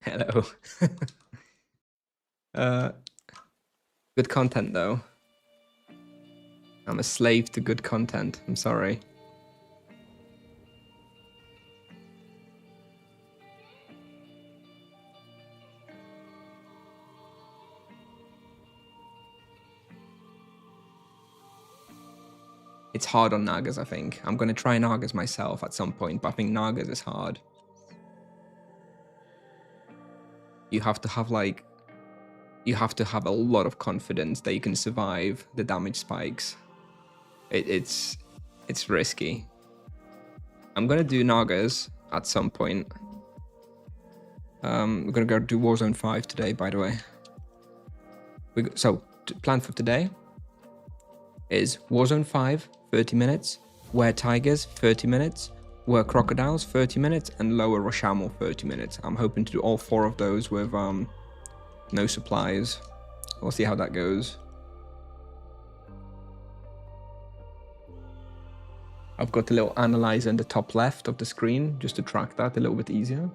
Hello. uh, Good content though. I'm a slave to good content. I'm sorry. It's hard on Nagas, I think. I'm going to try Nagas myself at some point, but I think Nagas is hard. You have to have a lot of confidence that you can survive the damage spikes. It's risky. I'm going to do Nagas at some point. We're going to go do Warzone 5 today, by the way. So, plan for today is Warzone 5, 30 minutes, Were Tigers, 30 minutes, Were Crocodiles, 30 minutes, and Lower Roshamuul, 30 minutes. I'm hoping to do all 4 of those with no supplies. We'll see how that goes. I've got a little analyzer in the top left of the screen just to track that a little bit easier.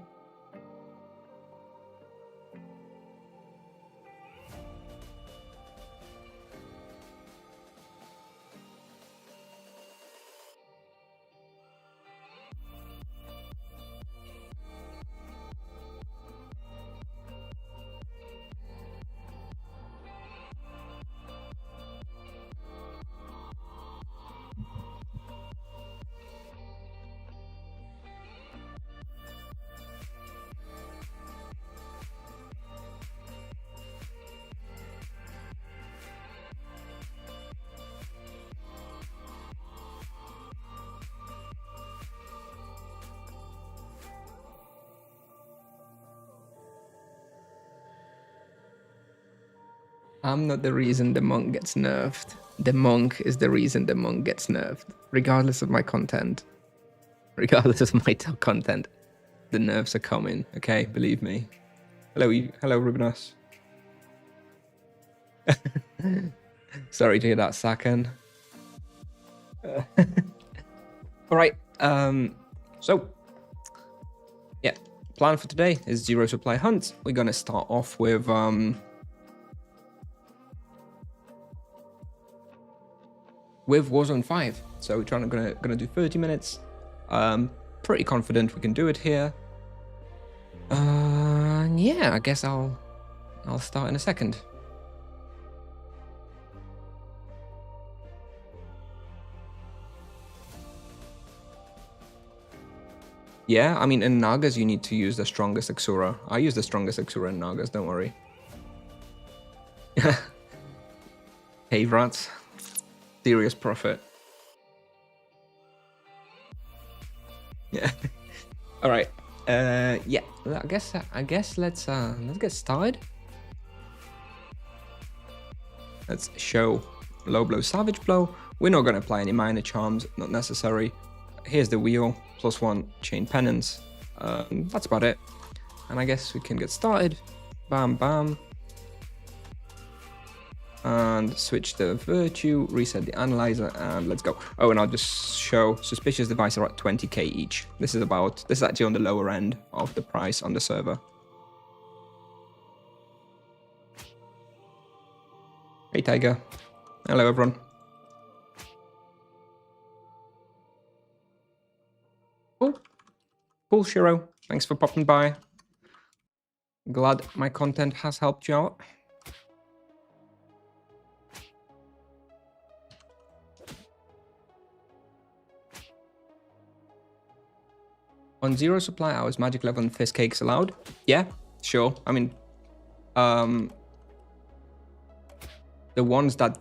I'm not the reason the monk gets nerfed. The monk is the reason the monk gets nerfed. Regardless of my content. Regardless of my content. The nerfs are coming, okay? Believe me. Hello, Rubenos. Sorry to hear that, Sakan. Alright, so, yeah, plan for today is zero supply hunt. We're gonna start off with, Warzone 5. So we're gonna do 30 minutes. Pretty confident we can do it here. Yeah, I guess I'll start in a second. Yeah, I mean, in Nagas, you need to use the strongest Exura. I use the strongest Exura in Nagas, don't worry. Hey, rats. Serious profit. Yeah. All right. Yeah. I guess let's get started. Let's show low blow, savage blow. We're not gonna apply any minor charms, not necessary. Here's the wheel, +1 chain penance. That's about it. And I guess we can get started. Bam, bam. And switch the virtue, reset the analyzer, and let's go. Oh, and I'll just show suspicious devices are at 20k each. This is actually on the lower end of the price on the server. Hey, Tiger. Hello, everyone. Cool, Shiro. Thanks for popping by. Glad my content has helped you out. On 0 supply hours, magic level and fizz cakes allowed? Yeah, sure. I mean, the ones that,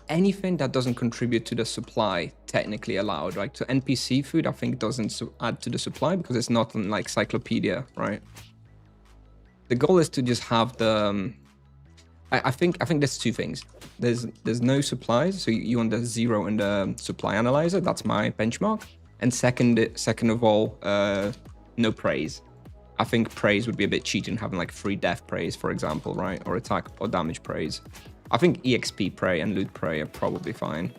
anything that doesn't contribute to the supply, technically allowed, right? So NPC food, I think, doesn't add to the supply because it's not on like Cyclopedia, right? The goal is to just have the, I think there's 2 things. There's no supplies, so you want the 0 in the supply analyzer. That's my benchmark. And second of all, no praise. I think praise would be a bit cheating, having like free death praise, for example, right? Or attack or damage praise. I think EXP prey and loot prey are probably fine.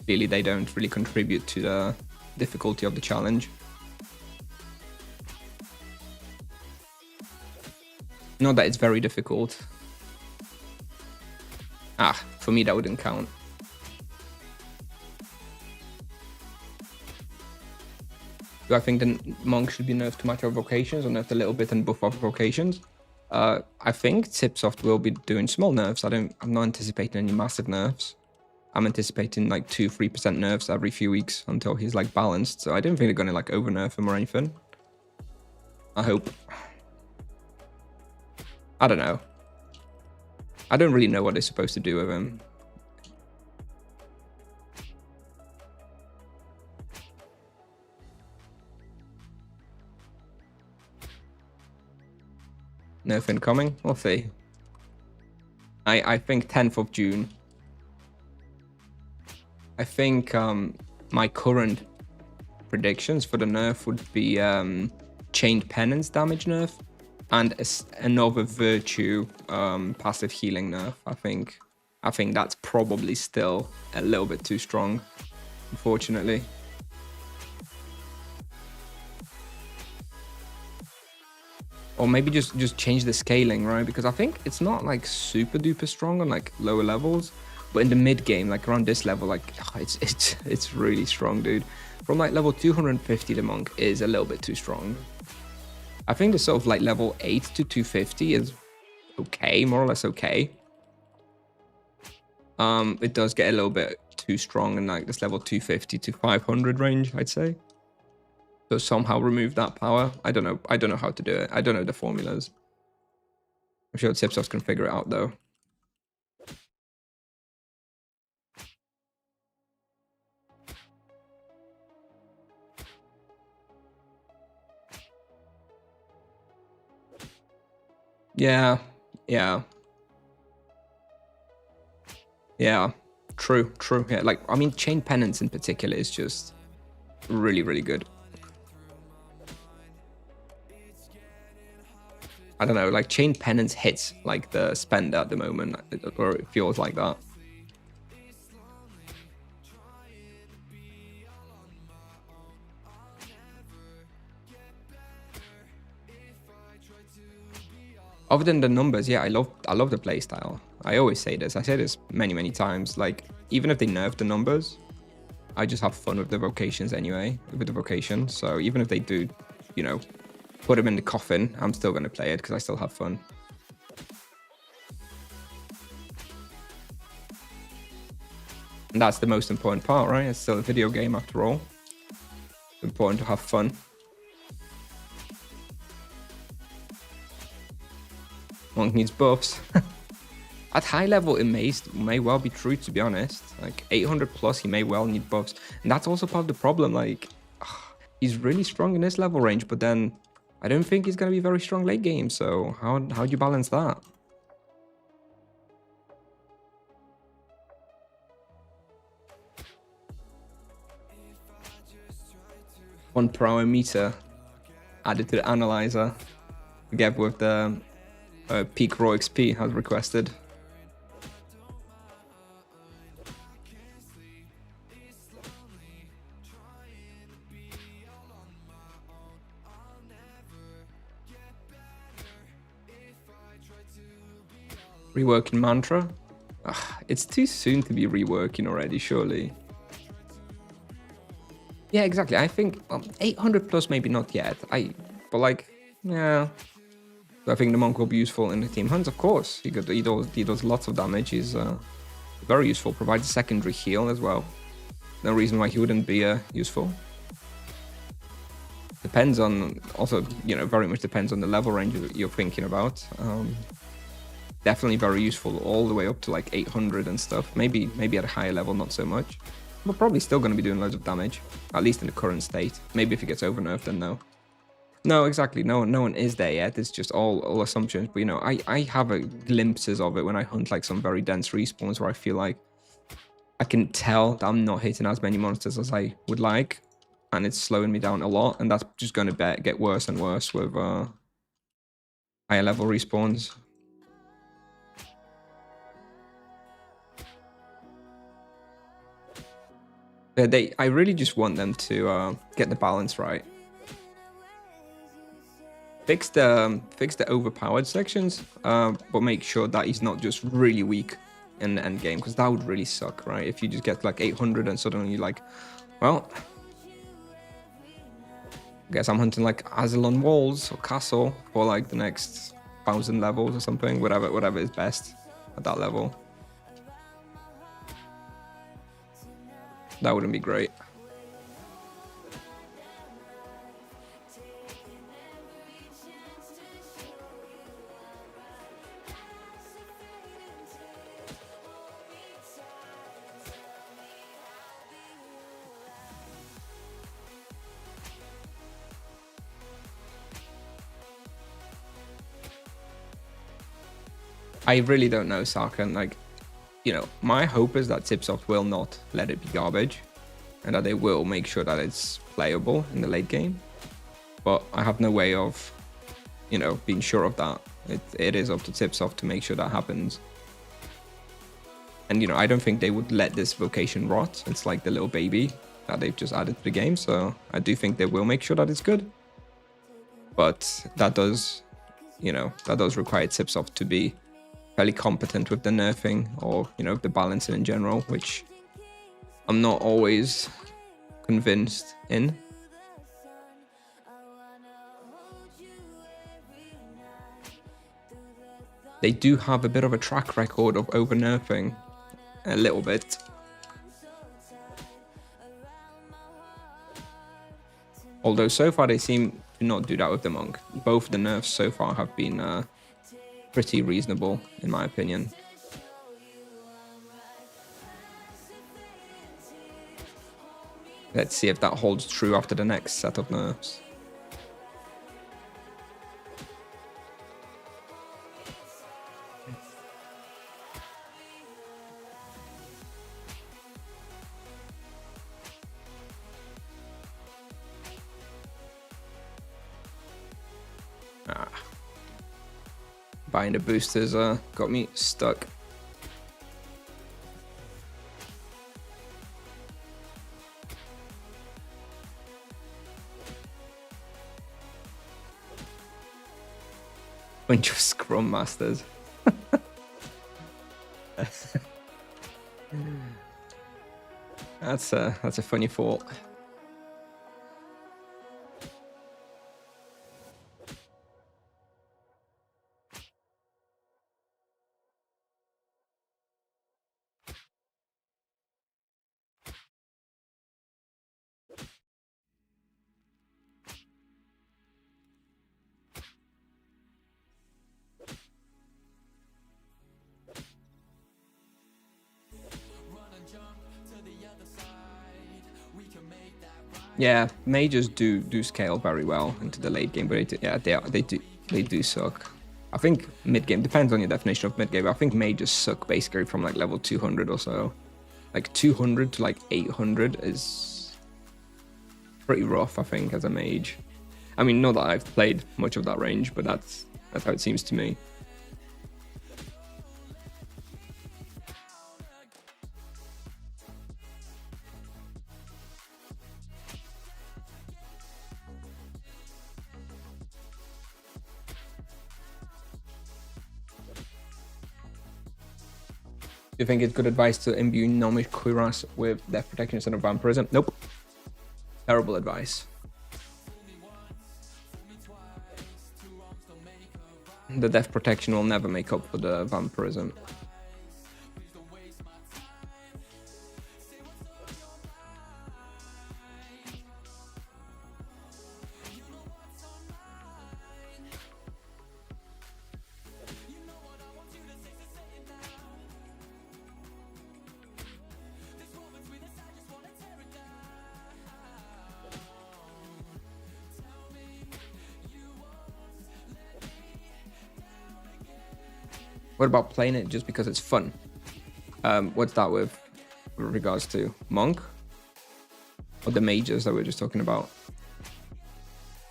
Clearly, they don't really contribute to the difficulty of the challenge. Not that it's very difficult. Ah, for me that wouldn't count. Do I think the monk should be nerfed to match our vocations or nerfed a little bit and buff our vocations? I think Tipsoft will be doing small nerfs. I'm not anticipating any massive nerfs. I'm anticipating like 2-3% nerfs every few weeks until he's like balanced. So I don't think they're gonna like over nerf him or anything. I hope. I don't know. I don't really know what they're supposed to do with him. Nerf incoming? We'll see. I think 10th of June. I think my current predictions for the nerf would be Chained Penance damage nerf and another Virtue passive healing nerf. I think that's probably still a little bit too strong, unfortunately. Or maybe just change the scaling, right? Because I think it's not like super duper strong on like lower levels, but in the mid game, like around this level, like it's really strong, dude. From like level 250, the monk is a little bit too strong. I think the sort of like level 8 to 250 is okay, more or less okay. It does get a little bit too strong in like this level 250 to 500 range, I'd say. So somehow remove that power. I don't know how to do it. I don't know the formulas. I'm sure Tipsoft can figure it out though. Yeah. True. Yeah, like I mean, Chain Penance in particular is just really, really good. I don't know, like Chain Penance hits like the spender at the moment, or it feels like that. Other than the numbers, yeah, I love the playstyle. I always say this. I say this many times. Like even if they nerf the numbers, I just have fun with the vocations anyway. With the vocation, so even if they do, you know, put him in the coffin, I'm still going to play it because I still have fun. And that's the most important part, right? It's still a video game after all. It's important to have fun. Monk needs buffs. At high level, it may well be true, to be honest. Like 800 plus, he may well need buffs. And that's also part of the problem. Like, he's really strong in this level range, but then I don't think he's going to be very strong late game, so how do you balance that? One per hour meter added to the analyzer, together with the peak raw XP as requested. Reworking mantra? It's too soon to be reworking already, surely. Yeah, exactly. I think 800 plus, maybe not yet. But like, yeah. So I think the monk will be useful in the team hunts, of course. He does lots of damage. He's very useful. Provides a secondary heal as well. No reason why he wouldn't be useful. Depends on, also, you know, very much depends on the level range you're thinking about. Definitely very useful all the way up to like 800 and stuff. Maybe at a higher level, not so much. But probably still going to be doing loads of damage, at least in the current state. Maybe if it gets over nerfed, then no. No, exactly. No one is there yet. It's just all assumptions. But you know, I have glimpses of it when I hunt like some very dense respawns where I feel like I can tell that I'm not hitting as many monsters as I would like, and it's slowing me down a lot. And that's just going to get worse and worse with higher level respawns. I really just want them to get the balance right. fix the overpowered sections, but make sure that he's not just really weak in the end game, because that would really suck, right? If you just get like 800 and suddenly you're like, well, I guess I'm hunting like Azalon Walls or Castle for like the next 1,000 levels or something, whatever is best at that level. That wouldn't be great. I really don't know, Sarkhan. Like, you know, my hope is that Tipsoft will not let it be garbage, and that they will make sure that it's playable in the late game. But I have no way of, you know, being sure of that. It is up to Tipsoft to make sure that happens. And, you know, I don't think they would let this vocation rot. It's like the little baby that they've just added to the game. So I do think they will make sure that it's good. But that does, you know, that does require Tipsoft to be fairly competent with the nerfing, or, you know, the balancing in general, which I'm not always convinced in. They do have a bit of a track record of over nerfing a little bit. Although so far they seem to not do that with the monk. Both the nerfs so far have been pretty reasonable, in my opinion. Let's see if that holds true after the next set of nerfs. Buying the boosters got me stuck. Bunch of Scrum Masters. That's a funny thought. Yeah, mages do scale very well into the late game, but they do suck. I think mid game depends on your definition of mid game. I think mages suck basically from like level 200 or so. Like 200 to like 800 is pretty rough, I think, as a mage. I mean, not that I've played much of that range, but that's how it seems to me. Do you think it's good advice to imbue Gnomish Cuirass with death protection instead of vampirism? Nope. Terrible advice. The death protection will never make up for the vampirism. What about playing it just because it's fun? What's that with regards to monk? Or the mages that we we're just talking about?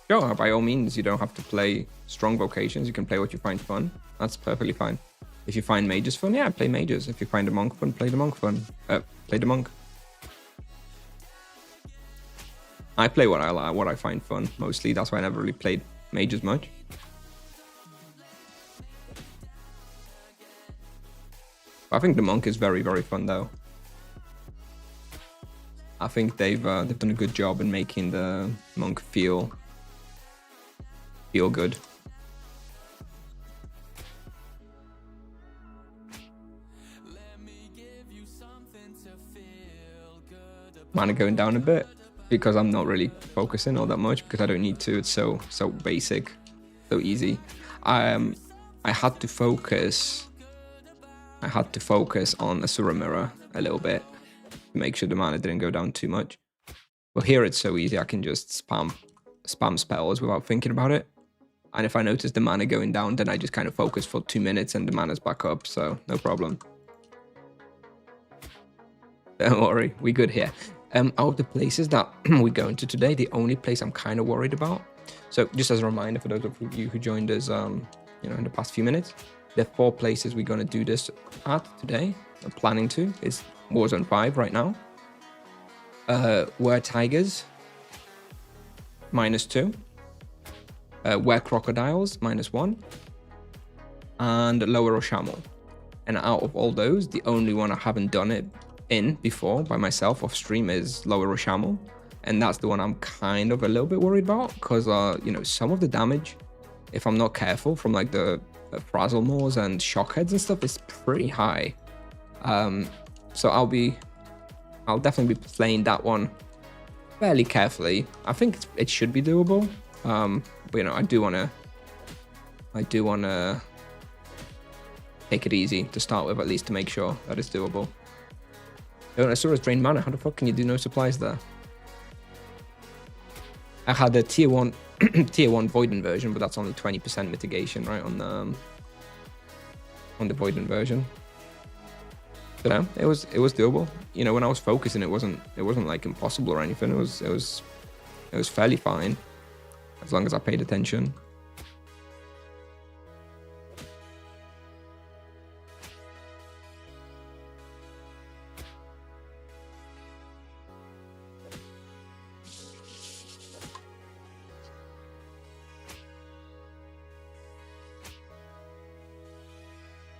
Sure, by all means, you don't have to play strong vocations. You can play what you find fun. That's perfectly fine. If you find mages fun, yeah, play mages. If you find a monk fun, play the monk fun. Play the monk. I play what I like, what I find fun mostly. That's why I never really played mages much. I think the monk is very, very fun though. I think they've done a good job in making the monk feel good. Mana going down a bit because I'm not really focusing all that much because I don't need to. It's so basic, so easy. I had to focus. I had to focus on Asura Mirror a little bit to make sure the mana didn't go down too much. But here it's so easy. I can just spam spells without thinking about it. And if I notice the mana going down, then I just kind of focus for 2 minutes and the mana's back up. So no problem. Don't worry, we good here. Out of the places that we're going to today, the only place I'm kind of worried about. So just as a reminder for those of you who joined us, in the past few minutes, there are 4 places we're going to do this at today. I'm planning to. It's Warzone 5 right now. Were Tigers, -2. Were Crocodiles, -1. And Lower Roshamuul. And out of all those, the only one I haven't done it in before by myself off stream is Lower Roshamuul, and that's the one I'm kind of a little bit worried about because some of the damage, if I'm not careful, from like the frazzle maws and shock heads and stuff, is pretty high. So I'll definitely be playing that one fairly carefully. I think it should be doable, but I do wanna take it easy to start with, at least to make sure that it's doable. Oh, Asura's drained mana. How the fuck can you do no supplies there? I had a tier 1 void inversion, but that's only 20% mitigation, right, on the void inversion. But no, it was doable. When I was focusing, it wasn't like impossible or anything. It was fairly fine as long as I paid attention.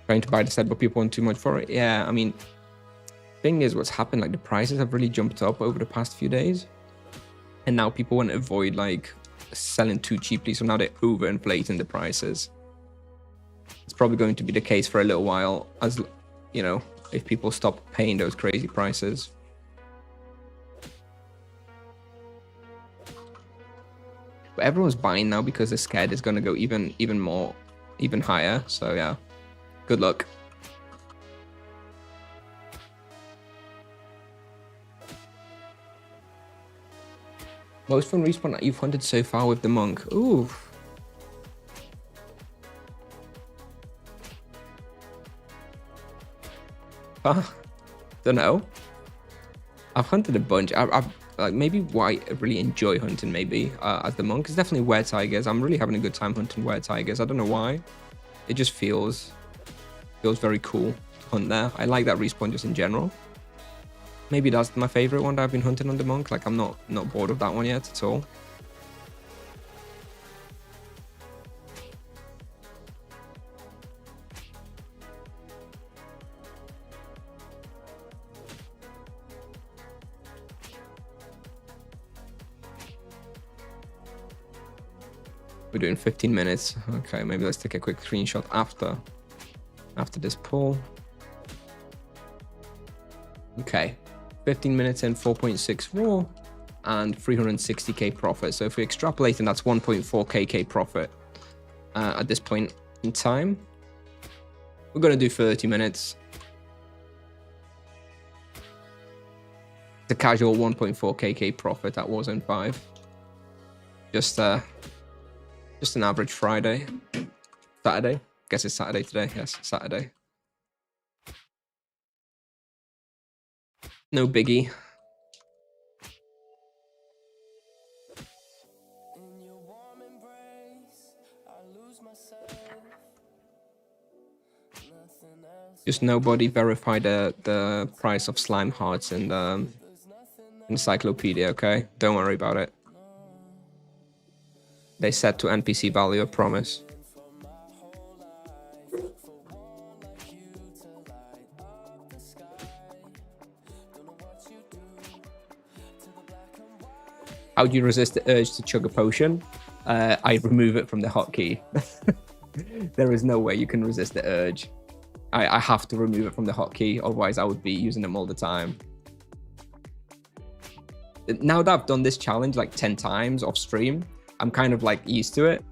Trying to buy the set, but people want too much for it. Yeah, I mean, thing is, what's happened, like the prices have really jumped up over the past few days, and now people want to avoid like selling too cheaply, so now they're overinflating the prices. It's probably going to be the case for a little while, as if people stop paying those crazy prices. But everyone's buying now because they're scared it's going to go even higher. So yeah. Good luck. Most fun respawn that you've hunted so far with the monk. Ooh. Don't know. I've hunted a bunch. I've like maybe why I really enjoy hunting maybe as the monk is definitely were tigers. I'm really having a good time hunting were tigers. I don't know why. It just feels very cool to hunt there. I like that respawn just in general. Maybe that's my favorite one that I've been hunting on the monk. Like I'm not bored of that one yet at all. We're doing 15 minutes. Okay, maybe let's take a quick screenshot after this pull. Okay, 15 minutes in, 4.64 and 360k profit. So if we extrapolate, and that's 1.4k profit at this point in time. We're gonna do 30 minutes. It's a casual 1.4k profit at Warzone 5. Just an average Friday, Saturday. Guess it's Saturday today. Yes, Saturday. No biggie. Just nobody verified the price of slime hearts in the encyclopedia, okay? Don't worry about it. They set to NPC value, I promise. How do you resist the urge to chug a potion? I remove it from the hotkey. There is no way you can resist the urge. I have to remove it from the hotkey, otherwise I would be using them all the time. Now that I've done this challenge like 10 times off stream, I'm kind of like used to it.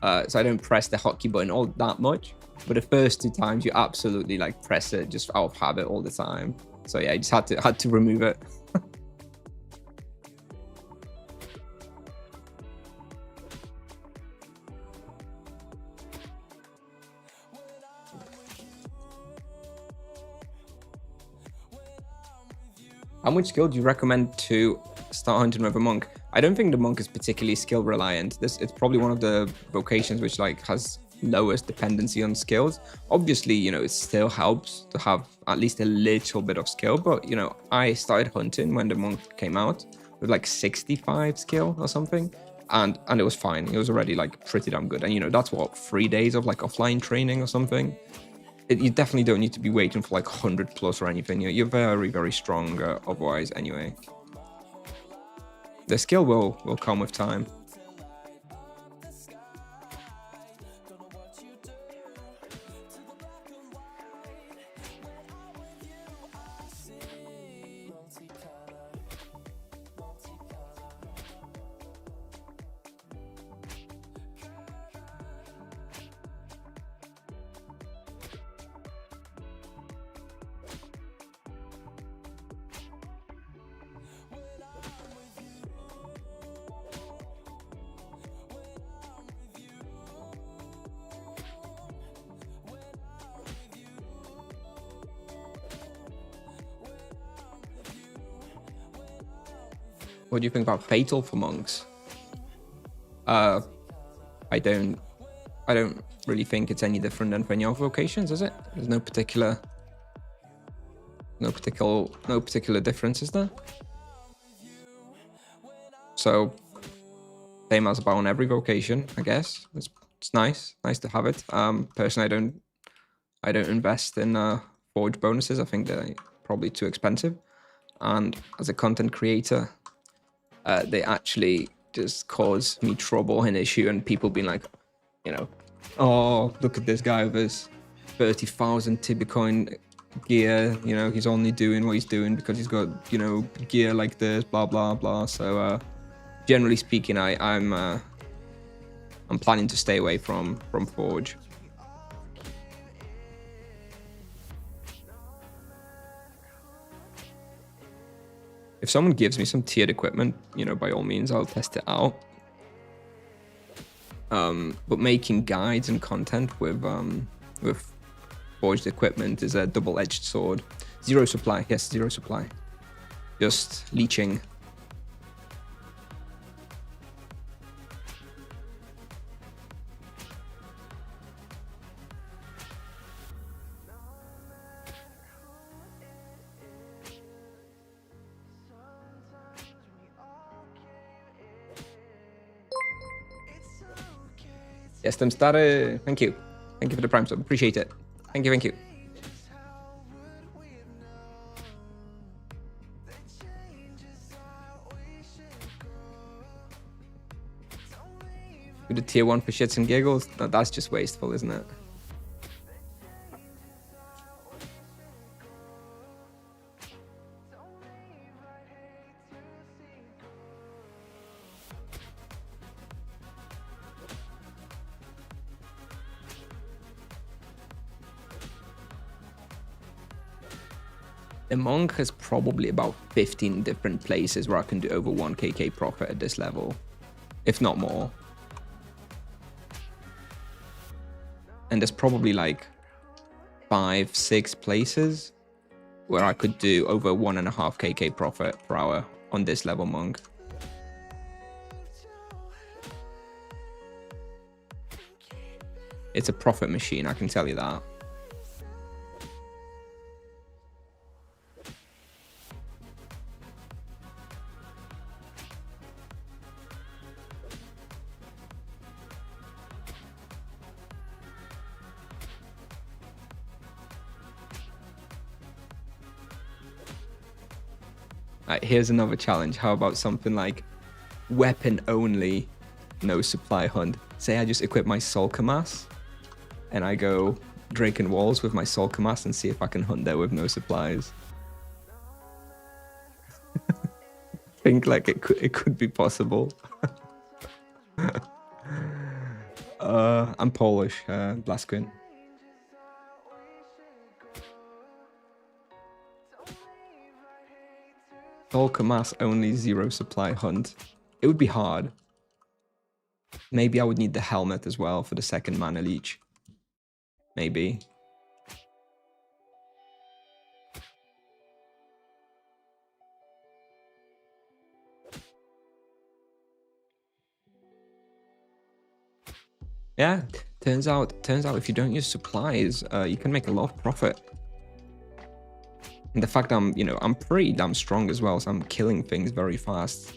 So I don't press the hotkey button all that much. But the first 2 times you absolutely like press it just out of habit all the time. So yeah, I just had to remove it. How much skill do you recommend to start hunting with a monk? I don't think the monk is particularly skill reliant. It's probably one of the vocations which like has lowest dependency on skills. Obviously, you know, it still helps to have at least a little bit of skill, but you know, I started hunting when the monk came out with like 65 skill or something, and it was fine. It was already like pretty damn good. And you know, that's what, 3 days of like offline training or something. You definitely don't need to be waiting for like 100 plus or anything. You're very, very strong otherwise anyway. The skill will come with time. What do you think about fatal for monks? I don't really think it's any different than for any other vocations, is it? There's no particular difference, is there? So same as about on every vocation, I guess. It's nice to have it. Personally, I don't invest in forge bonuses. I think they're probably too expensive, and as a content creator, they actually just cause me trouble and issue, and people being like, you know, oh, look at this guy with his 30,000 Tibicoin gear, you know, he's only doing what he's doing because he's got, you know, gear like this, blah blah blah. So generally speaking, I'm planning to stay away from forge. If someone gives me some tiered equipment, you know, by all means, I'll test it out. But making guides and content with forged equipment is a double-edged sword. Zero supply, yes, zero supply. Just leeching. Yes, them started. Thank you. Thank you for the prime sub. Appreciate it. Thank you, thank you. Do the tier 1 for shits and giggles? No, that's just wasteful, isn't it? The monk has probably about 15 different places where I can do over 1kk profit at this level, if not more. And there's probably like 5-6 places where I could do over 1.5kk profit per hour on this level monk. It's a profit machine, I can tell you that. Here's another challenge. How about something like weapon only, no supply hunt. Say I just equip my Soul Kamas and I go Drake and Walls with my Soul Kamas and see if I can hunt there with no supplies. Think like it could be possible. I'm Polish, Blasquin. Soul Kamas only 0 supply hunt. It would be hard. Maybe I would need the helmet as well for the second mana leech. Maybe. Yeah, turns out if you don't use supplies, you can make a lot of profit. And the fact I'm pretty damn strong as well, so I'm killing things very fast.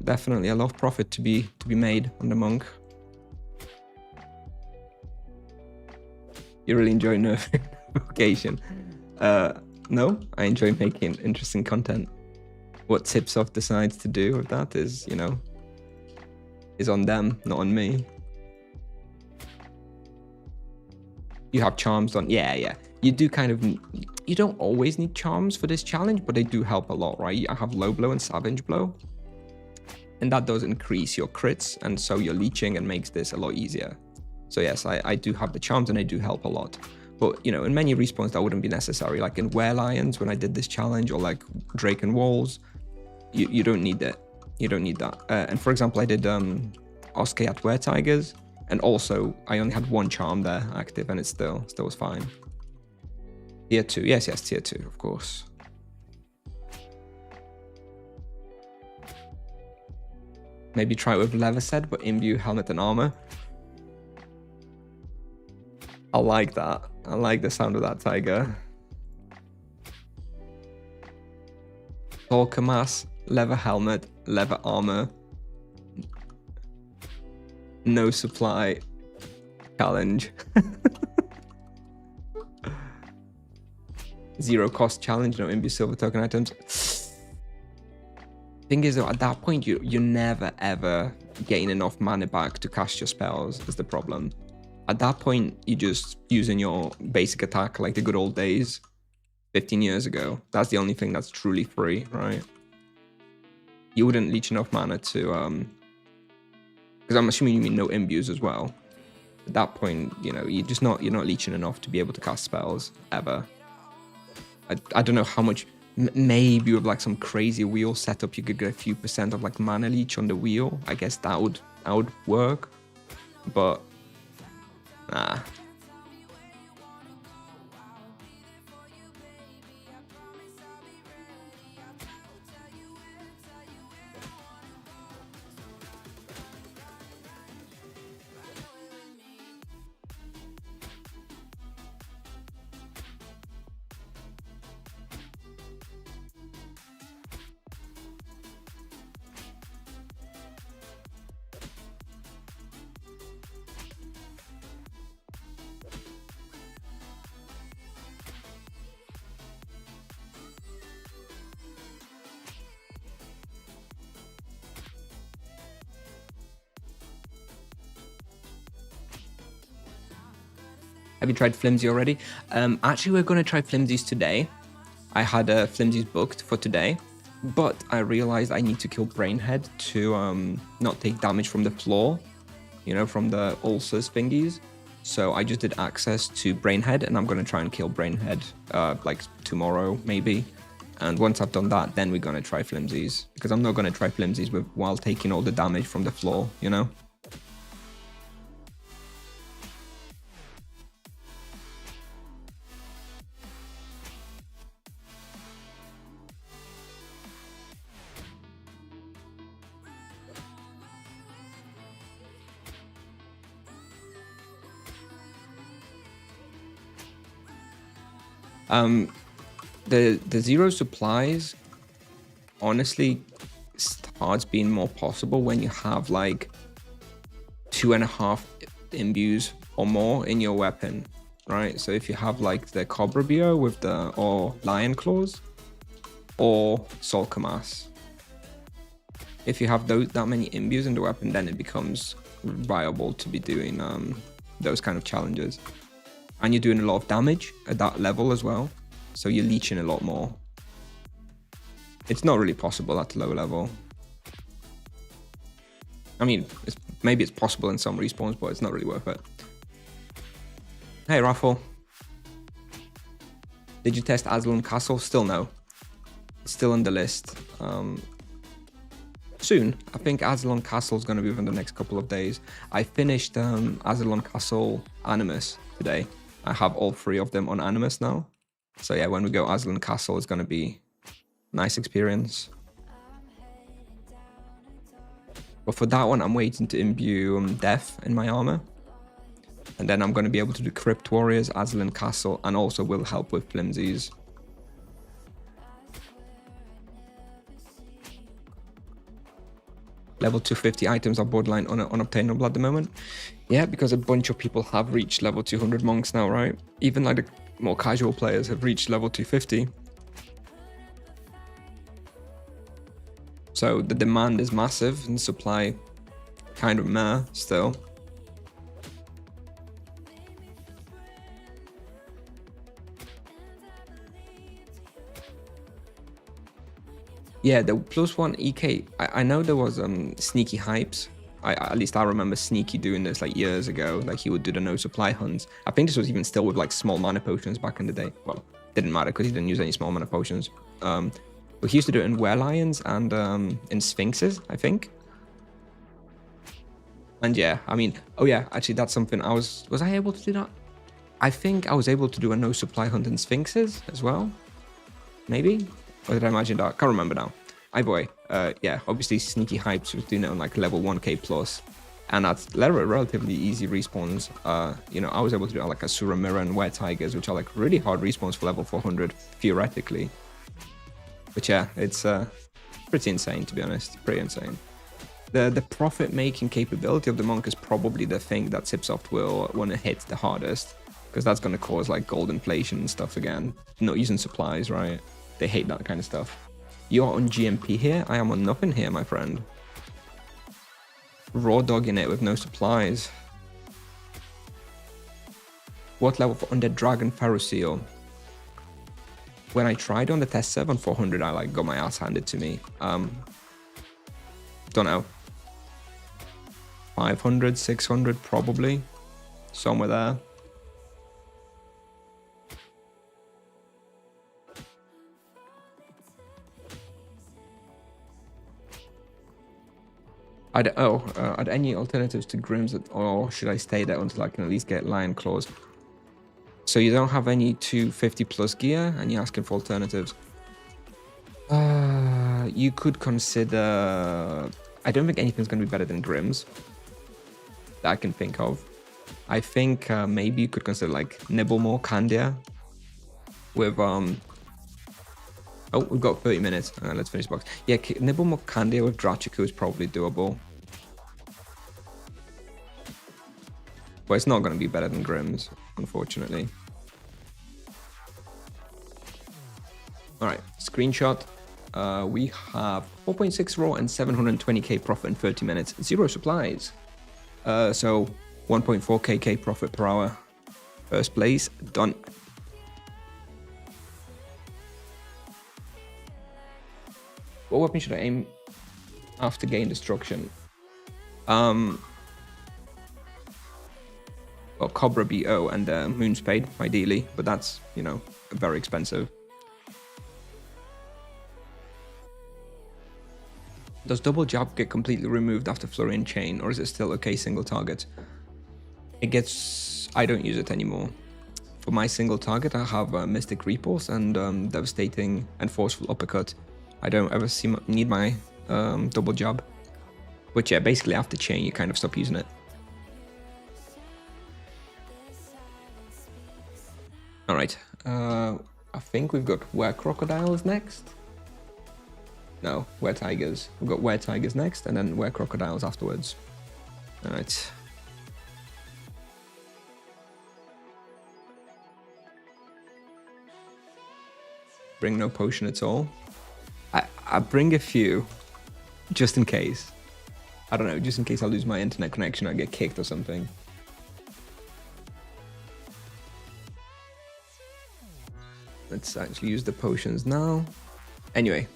Definitely a lot of profit to be made on the monk. You really enjoy nerfing vocation? No, I enjoy making interesting content. What Tipsoft decides to do with that is, is on them, not on me. You have charms on, yeah. You do you don't always need charms for this challenge, but they do help a lot, right? I have low blow and savage blow, and that does increase your crits and so your leeching and makes this a lot easier. So yes, I do have the charms and they do help a lot. But in many respawns that wouldn't be necessary, like in Were Lions when I did this challenge, or like Drake and Walls, you don't need it. You don't need that. And for example, I did Oskay at Were Tigers, and also I only had 1 charm there active, and it still was fine. Tier 2, yes, tier 2, of course. Maybe try it with leather set, but imbue helmet and armor. I like that. I like the sound of that, Tiger. Soul Kamas, leather helmet, leather armor. No supply challenge. 0 cost challenge, no imbue silver token items. Thing is though, at that point you're never ever getting enough mana back to cast your spells is the problem. At that point you're just using your basic attack like the good old days 15 years ago. That's the only thing that's truly free, right? You wouldn't leech enough mana to because I'm assuming you mean no imbues as well. At that point, you're not leeching enough to be able to cast spells ever. I don't know how much. Maybe with like some crazy wheel setup, you could get a few % of like mana leech on the wheel. I guess that would work, but nah. Have you tried Flimsy already? Actually, we're going to try Flimsies today. I had Flimsies booked for today, but I realized I need to kill Brainhead to not take damage from the floor, from the ulcers thingies. So I just did access to Brainhead, and I'm going to try and kill Brainhead like tomorrow, maybe. And once I've done that, then we're going to try Flimsies, because I'm not going to try Flimsies while taking all the damage from the floor, The 0 supplies honestly starts being more possible when you have like 2.5 imbues or more in your weapon, right? So if you have like the Cobra Bio with or Lion Claws or Soul Kamas, If you have that many imbues in the weapon, then it becomes viable to be doing those kind of challenges. And you're doing a lot of damage at that level as well, so you're leeching a lot more. It's not really possible at low level. I mean, maybe it's possible in some respawns, but it's not really worth it. Hey, Raffle. Did you test Aslan Castle? Still no. It's still on the list. Soon. I think Aslan Castle is going to be within the next couple of days. I finished Aslan Castle Animus today. I have all 3 of them on Animus now. So yeah, when we go Aslan Castle, it's going to be a nice experience. But for that one, I'm waiting to imbue Death in my armor. And then I'm going to be able to do Crypt Warriors, Aslan Castle, and also will help with Flimsies. Level 250 items are borderline unobtainable at the moment. Yeah, because a bunch of people have reached level 200 monks now, right? Even like the more casual players have reached level 250. So the demand is massive and supply kind of meh still. Yeah, the +1 EK, I know there was Sneaky hypes. At least I remember Sneaky doing this like years ago. Like he would do the no supply hunts. I think this was even still with like small mana potions back in the day. Well, didn't matter because he didn't use any small mana potions. But he used to do it in Were Lions and in Sphinxes, I think. And yeah, I mean, oh yeah, actually that's something was I able to do that? I think I was able to do a no supply hunt in Sphinxes as well. Maybe? Or did I imagine that? I can't remember now. Either way, yeah, obviously Sneaky Hypes was doing it on like level 1k plus. And at relatively easy respawns, you know, I was able to do like Asura Mirror and Were Tigers, which are like really hard respawns for level 400, theoretically. But yeah, it's pretty insane, to be honest. Pretty insane. The profit-making capability of the monk is probably the thing that Cipsoft will want to hit the hardest. Because that's going to cause like gold inflation and stuff again. Not using supplies, right? They hate that kind of stuff. You are on GMP here? I am on nothing here, my friend. Raw dogging it with no supplies. What level for Undead Dragon Pharaoh Seal? When I tried on the test server on 400, I like got my ass handed to me. Don't know. 500, 600 probably. Somewhere there. Are there any alternatives to Grims, or should I stay there until I can at least get Lion Claws? So you don't have any 250 plus gear, and you're asking for alternatives. You could consider... I don't think anything's going to be better than Grims that I can think of. I think maybe you could consider like Nibblemore Candia with... Oh, we've got 30 minutes. Let's finish the box. Yeah, Nibblemore Candia with Drachiku is probably doable. But it's not going to be better than Grims, unfortunately. Alright, screenshot. We have 4.6 raw and 720k profit in 30 minutes. 0 supplies. So 1.4 kk profit per hour. First place, done. What weapon should I aim after Gain Destruction? Well, Cobra BO and Moonspade, ideally, but that's, you know, very expensive. Does double jab get completely removed after Florian Chain, or is it still okay single target? It gets... I don't use it anymore. For my single target, I have Mystic Repulse and Devastating and Forceful Uppercut. I don't ever need my double jab. But yeah, basically after chain, you kind of stop using it. Alright, I think we've got Were Crocodiles next. No, Were Tigers. We've got Were Tigers next, and then Were Crocodiles afterwards. Alright. Bring no potion at all. I bring a few, Just in case. I don't know, just in case I lose my internet connection, I get kicked or something. Let's actually use the potions now. Anyway,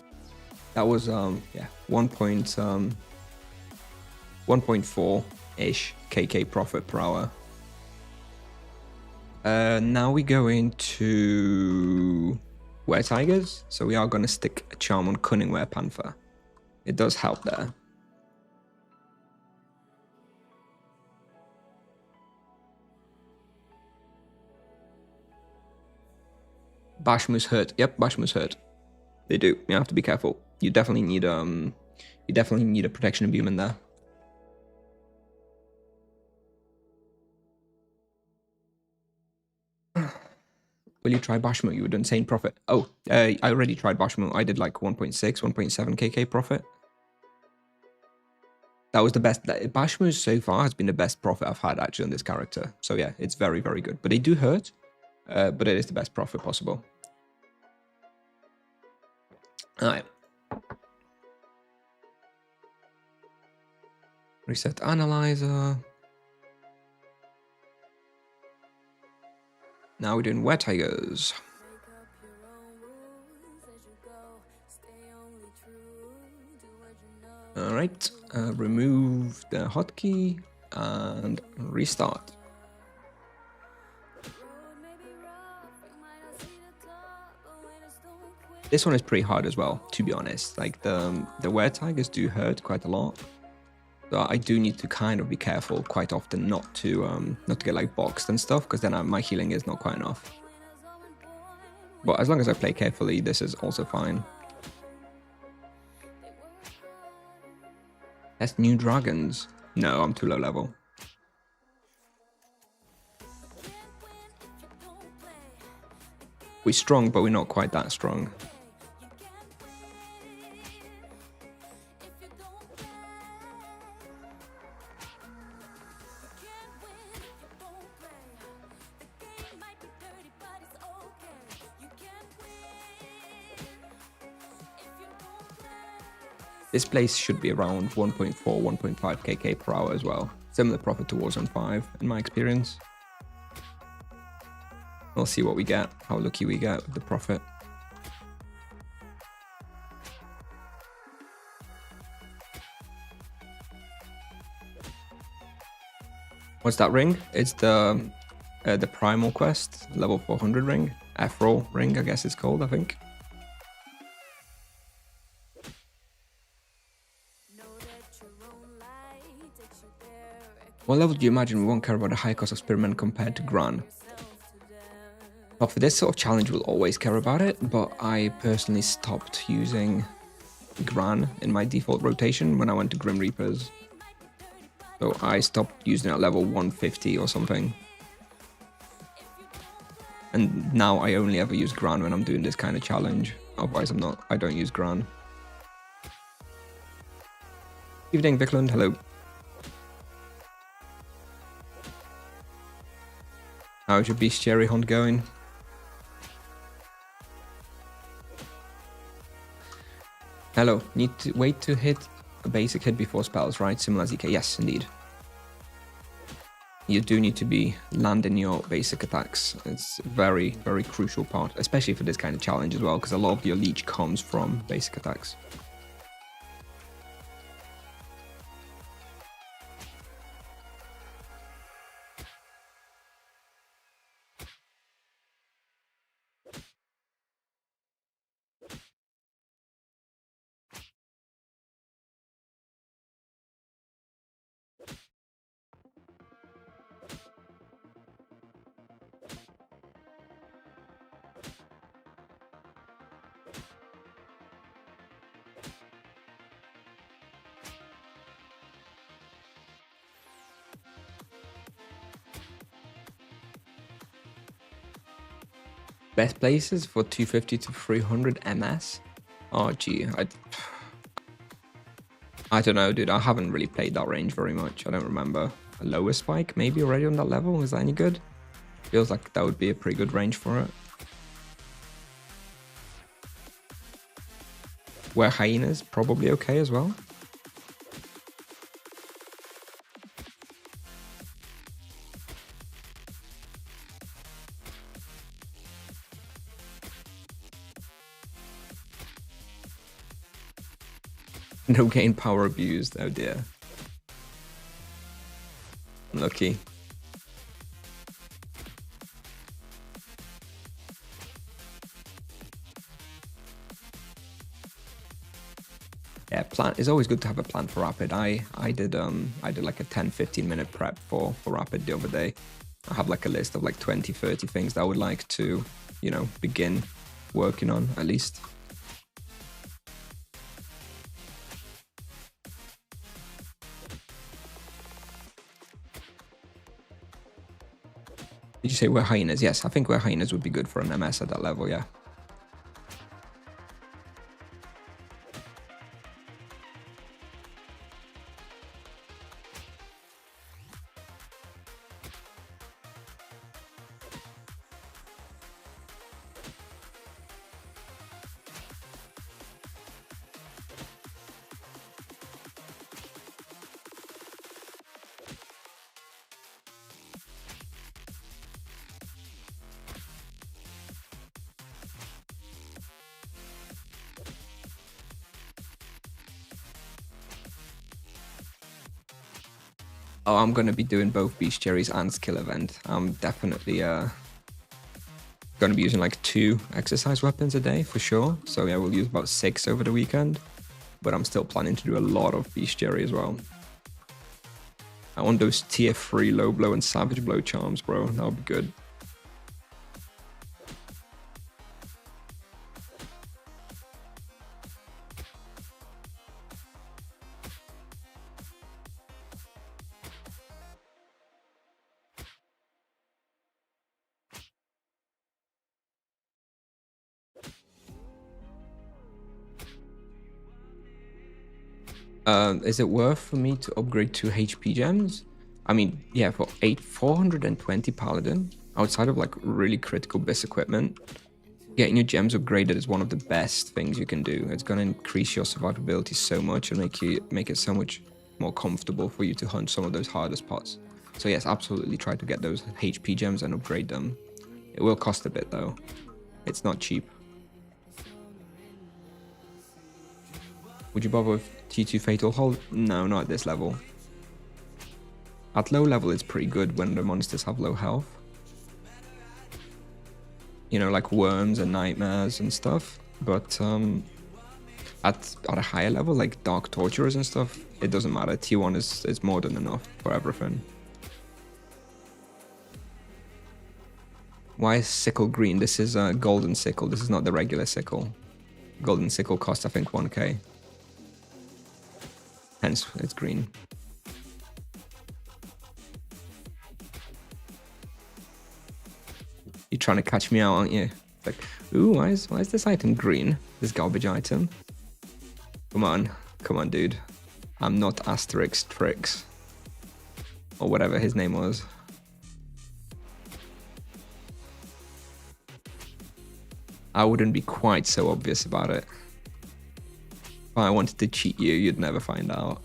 that was yeah, 1.4-ish KK profit per hour. Now we go into Were Tigers, so we are going to stick a charm on Cunning Were Panther. It does help there. Bashmu's hurt. Yep, Bashmu's hurt. They do. You have to be careful. You definitely need a protection imbuement there. Will you try Bashmu? You would insane profit. Oh, I already tried Bashmu. I did like 1.6, 1.7 KK profit. That was the best. Bashmu so far has been the best profit I've had actually on this character. So yeah, it's very, very good. But they do hurt, but it is the best profit possible. All right. Reset analyzer. Now we're doing Were Tigers. All right, remove the hotkey and restart. This one is pretty hard as well, to be honest. Like the Were Tigers do hurt quite a lot, so I do need to kind of be careful quite often not to get like boxed and stuff, because then my healing is not quite enough. But as long as I play carefully, this is also fine. That's new dragons. No, I'm too low level. We're strong, but we're not quite that strong. This place should be around 1.4, 1.5 KK per hour as well. Similar profit to Warzone 5 in my experience. We'll see what we get, how lucky we get with the profit. What's that ring? It's the Primal Quest, level 400 ring. F-roll ring, I guess it's called, I think. What level do you imagine we won't care about the high cost of Spearman compared to Gran? Well, for this sort of challenge, we'll always care about it, but I personally stopped using Gran in my default rotation when I went to Grim Reapers. So I stopped using it at level 150 or something. And now I only ever use Gran when I'm doing this kind of challenge. Otherwise, I don't use Gran. Evening, Vikland, hello. How's your bestiary hunt going? Hello, need to wait to hit a basic hit before spells, right? Similar as EK, yes, indeed. You do need to be landing your basic attacks. It's a very, very crucial part, especially for this kind of challenge as well, because a lot of your leech comes from basic attacks. Best places for 250 to 300 MS? Oh, gee. I don't know, dude. I haven't really played that range very much. I don't remember. A lower spike maybe already on that level? Is that any good? Feels like that would be a pretty good range for it. Were hyenas probably okay as well? No gain power abused. Oh dear. Lucky. Yeah, plan. It's always good to have a plan for rapid. I did like a 10-15 minute prep for rapid the other day. I have like a list of like 20-30 things that I would like to, you know, begin working on at least. Did you say we're hyenas? Yes, I think we're hyenas would be good for an MS at that level, yeah. Oh, I'm going to be doing both bestiaries and skill event. I'm definitely going to be using like 2 exercise weapons a day for sure. So yeah, we'll use about 6 over the weekend. But I'm still planning to do a lot of bestiary as well. I want those tier 3 low blow and savage blow charms, bro. That would be good. Is it worth for me to upgrade 2 HP gems? I mean, yeah, for 420 paladin, outside of like really critical bis equipment, getting your gems upgraded is one of the best things you can do. It's going to increase your survivability so much and make it so much more comfortable for you to hunt some of those harder spots. So yes, absolutely try to get those HP gems and upgrade them. It will cost a bit though. It's not cheap. Would you bother with T2 Fatal Hold? No, not at this level. At low level, it's pretty good when the monsters have low health. You know, like worms and nightmares and stuff. But at a higher level, like Dark Torturers and stuff, it doesn't matter. T1 is more than enough for everything. Why is sickle green? This is a golden sickle. This is not the regular sickle. Golden sickle costs, I think, 1k. Hence, it's green. You're trying to catch me out, aren't you? It's like, ooh, why is this item green? This garbage item. Come on, dude. I'm not Asterix Trix. Or whatever his name was. I wouldn't be quite so obvious about it. If I wanted to cheat you, you'd never find out.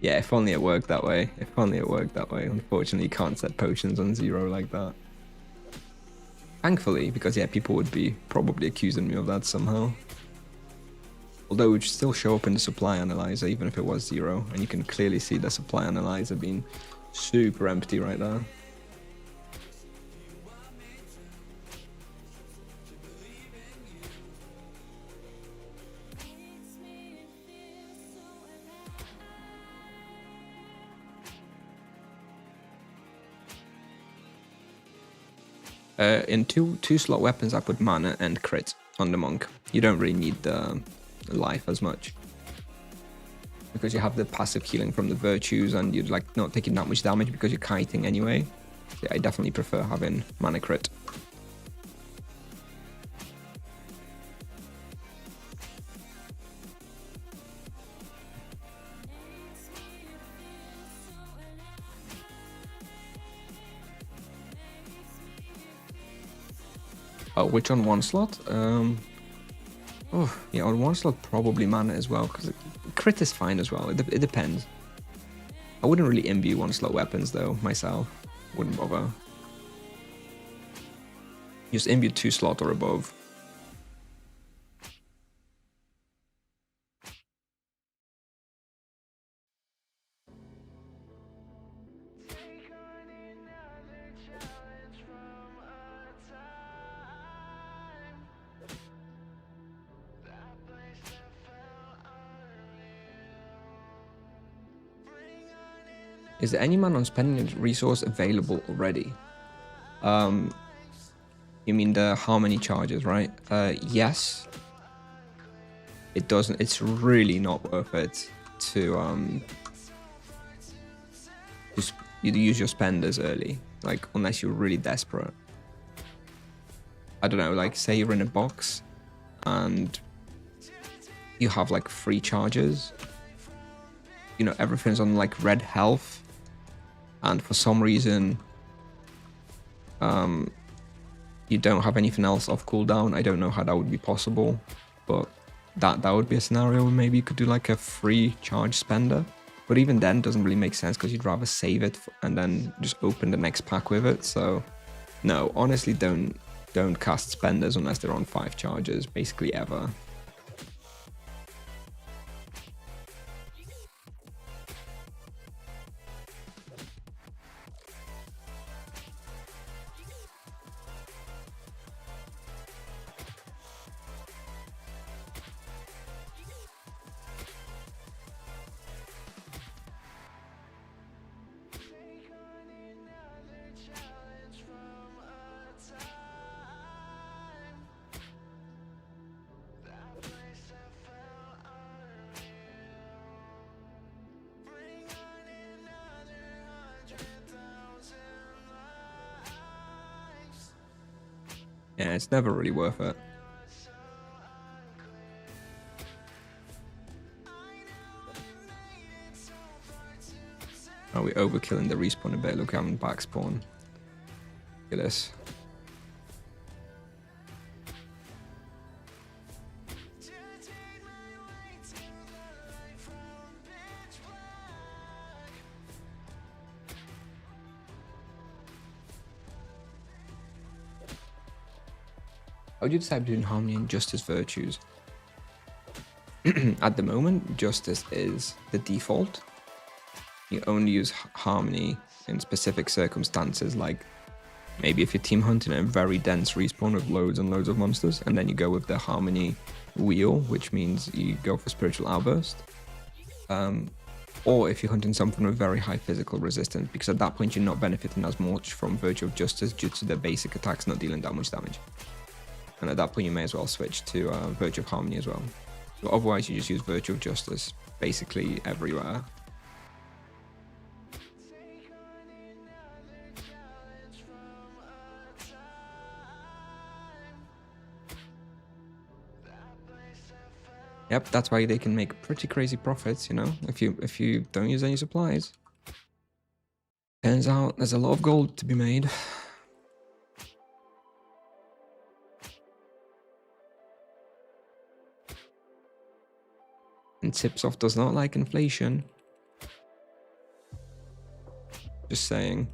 Yeah, if only it worked that way. If only it worked that way. Unfortunately, you can't set potions on 0 like that. Thankfully, because yeah, people would be probably accusing me of that somehow. Although it would still show up in the supply analyzer, even if it was 0. And you can clearly see the supply analyzer being super empty right there. In two slot weapons, I put mana and crit on the monk. You don't really need the life as much because you have the passive healing from the virtues, and you're like not taking that much damage because you're kiting anyway. Yeah, I definitely prefer having mana crit. Oh, which on one slot? Oh, yeah, on one slot probably mana as well, because crit is fine as well. It depends. I wouldn't really imbue one slot weapons though, myself. Wouldn't bother. Just imbue 2 slot or above. Is there any mana on spending a resource available already? You mean the harmony charges, right? Yes. It doesn't. It's really not worth it to just you use your spenders early, like unless you're really desperate. I don't know. Like say you're in a box, and you have like 3 charges. You know everything's on like red health. And for some reason, you don't have anything else off cooldown. I don't know how that would be possible, but that would be a scenario where maybe you could do like a free charge spender. But even then, it doesn't really make sense because you'd rather save it and then just open the next pack with it. So, no, honestly, don't cast spenders unless they're on 5 charges, basically ever. Yeah, it's never really worth it. Are we overkilling the respawn a bit? Look, I'm back spawn. Look at this. How would you decide between harmony and justice virtues? At the moment, justice is the default. You only use harmony in specific circumstances, like maybe if you're team hunting a very dense respawn with loads and loads of monsters, and then you go with the harmony wheel, which means you go for spiritual outburst. Or if you're hunting something with very high physical resistance, because at that point you're not benefiting as much from Virtue of Justice due to the basic attacks not dealing that much damage. And at that point you may as well switch to Virtue of Harmony as well. So otherwise you just use Virtue of Justice basically everywhere. Yep, that's why they can make pretty crazy profits, you know, if you don't use any supplies. Turns out there's a lot of gold to be made. And Tipsoft does not like inflation. Just saying.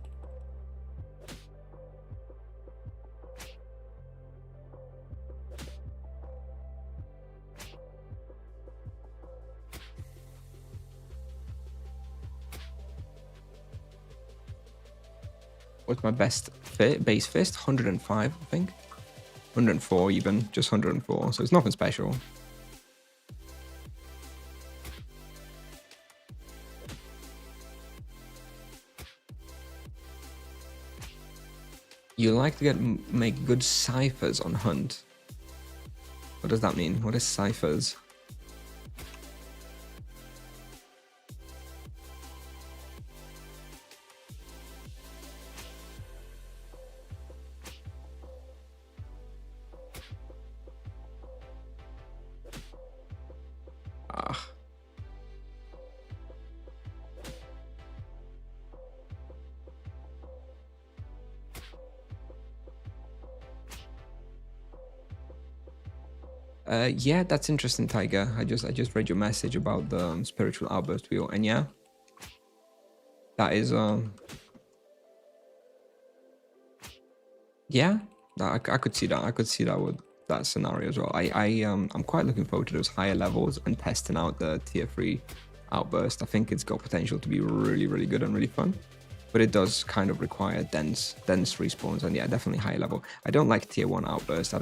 What's my best base fist? 105, I think. 104 even, just 104, so it's nothing special. You like to make good ciphers on hunt. What does that mean? What is ciphers? Yeah, that's interesting, Tiger. I just read your message about the spiritual outburst wheel, and yeah, that is yeah, I could see that. I could see that with that scenario as well. I'm quite looking forward to those higher levels and testing out the tier 3 outburst. I think it's got potential to be really good and really fun, but it does kind of require dense respawns, and yeah, definitely higher level. I don't like tier 1 outburst.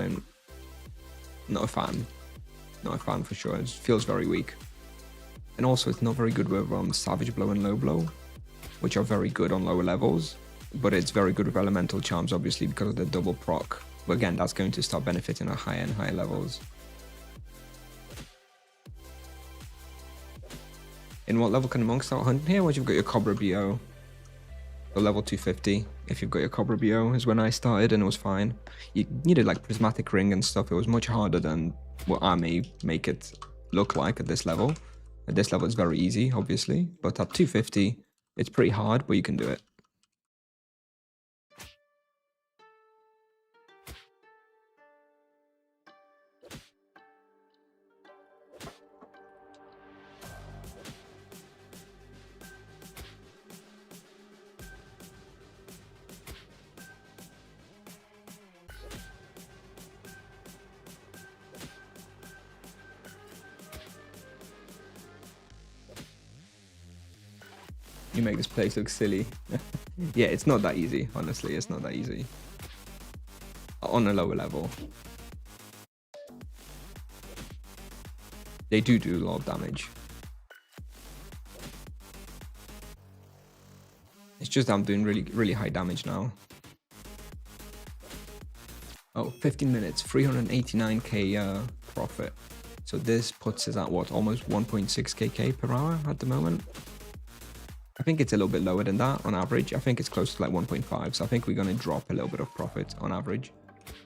Not a fan for sure. It feels very weak, and also it's not very good with savage blow and low blow, which are very good on lower levels, but it's very good with elemental charms, obviously, because of the double proc. But again, that's going to start benefiting at higher and higher levels. In what level can the monk start hunting here? Once you've got your Cobra BO. So level 250, if you've got your Cobra BO, is when I started, and it was fine. You needed like prismatic ring and stuff. It was much harder than what I may make it look like at this level. At this level, it's very easy, obviously, but at 250, it's pretty hard, but you can do it. You make this place look silly. Yeah, it's not that easy, honestly. It's not that easy. On a lower level. They do a lot of damage. It's just I'm doing really high damage now. Oh, 15 minutes, 389k profit. So this puts us at what, almost 1.6 kk per hour at the moment. I think it's a little bit lower than that on average. I think it's close to like 1.5. So I think we're going to drop a little bit of profit on average.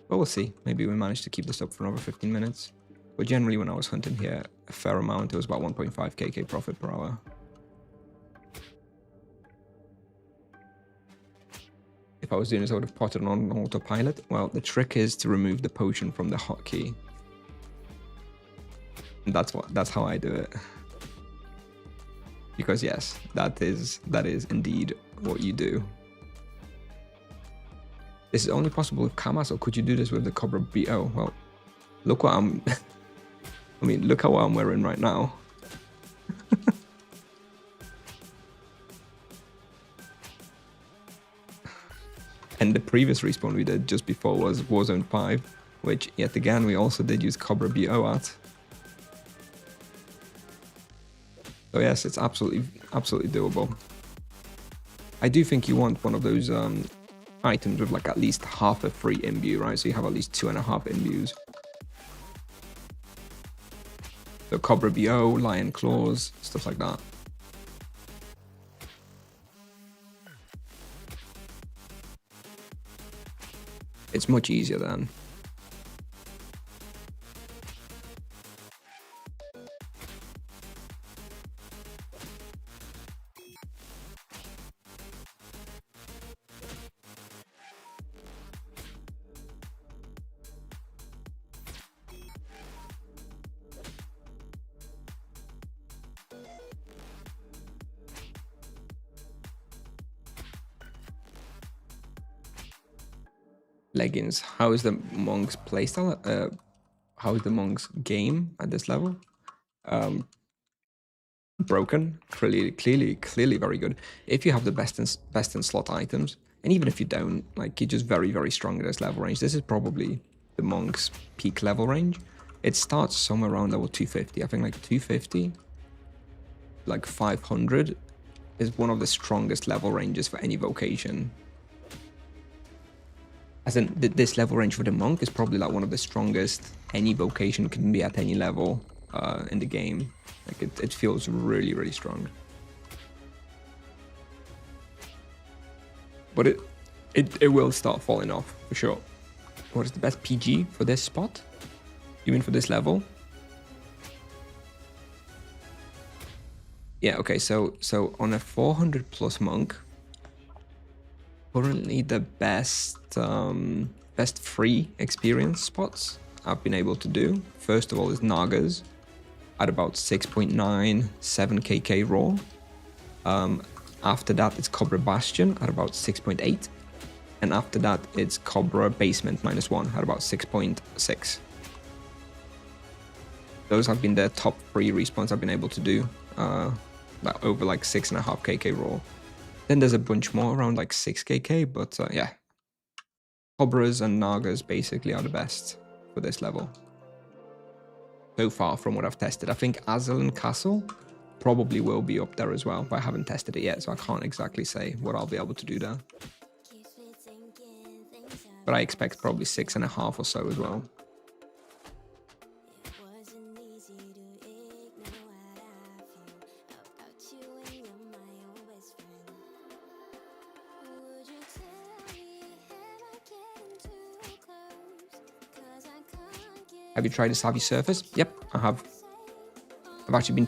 But we'll see. Maybe we manage to keep this up for another 15 minutes. But generally, when I was hunting here, a fair amount, it was about 1.5 kk profit per hour. If I was doing this, I would have potted on autopilot. Well, the trick is to remove the potion from the hotkey. And that's how I do it. Because yes, that is indeed what you do. This is only possible with Kamas, or could you do this with the Cobra BO? Well, look what I'm... I mean, look at what I'm wearing right now. And the previous respawn we did just before was Warzone 5, which yet again we also did use Cobra BO at. So yes, it's absolutely doable. I do think you want one of those items with like at least half a free imbue, right? So you have at least 2.5 imbues. So Cobra BO, Lion Claws, stuff like that. It's much easier then. Leggings. How is the monk's playstyle? How is the monk's game at this level? Broken. Clearly very good. If you have the best in slot items, and even if you don't, like, you're just very strong at this level range. This is probably the monk's peak level range. It starts somewhere around level 250. I think like 250, like 500 is one of the strongest level ranges for any vocation. As in, this level range for the monk is probably like one of the strongest any vocation can be at any level in the game. Like it feels really strong. But it will start falling off for sure. What is the best PG for this spot? Even for this level? Yeah, okay, so on a 400 plus monk, currently the best free experience spots I've been able to do, first of all, is Nagas at about 6.97 kk raw. After that, it's Cobra Bastion at about 6.8. And after that, it's Cobra Basement -1 at about 6.6. Those have been the top 3 respawns I've been able to do, over like 6.5 kk raw. Then there's a bunch more around like 6 kk, but yeah. Cobras and Nagas basically are the best for this level. So far from what I've tested. I think Azel and Castle probably will be up there as well, but I haven't tested it yet, so I can't exactly say what I'll be able to do there. But I expect probably 6.5 or so as well. Have you tried the Savvy Surface? Yep, I have. I've actually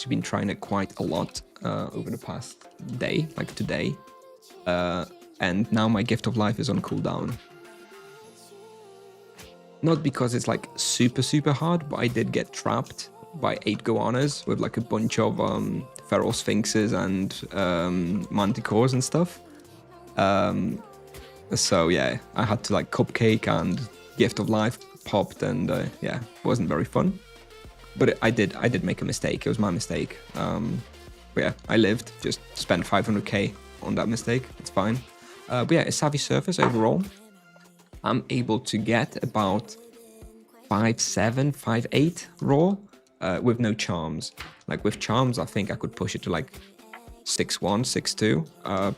been trying it quite a lot over the past day, like today. And now my Gift of Life is on cooldown. Not because it's like super hard, but I did get trapped by 8 goannas with like a bunch of feral sphinxes and manticores and stuff. So yeah, I had to like Cupcake and Gift of Life popped, and yeah, wasn't very fun. But I did make a mistake. It was my mistake. But yeah, I lived. Just spent 500k on that mistake. It's fine. But yeah, a Savvy Surface overall. I'm able to get about 5.7, 5.8 raw with no charms. Like with charms, I think I could push it to like 6.1, 6.2.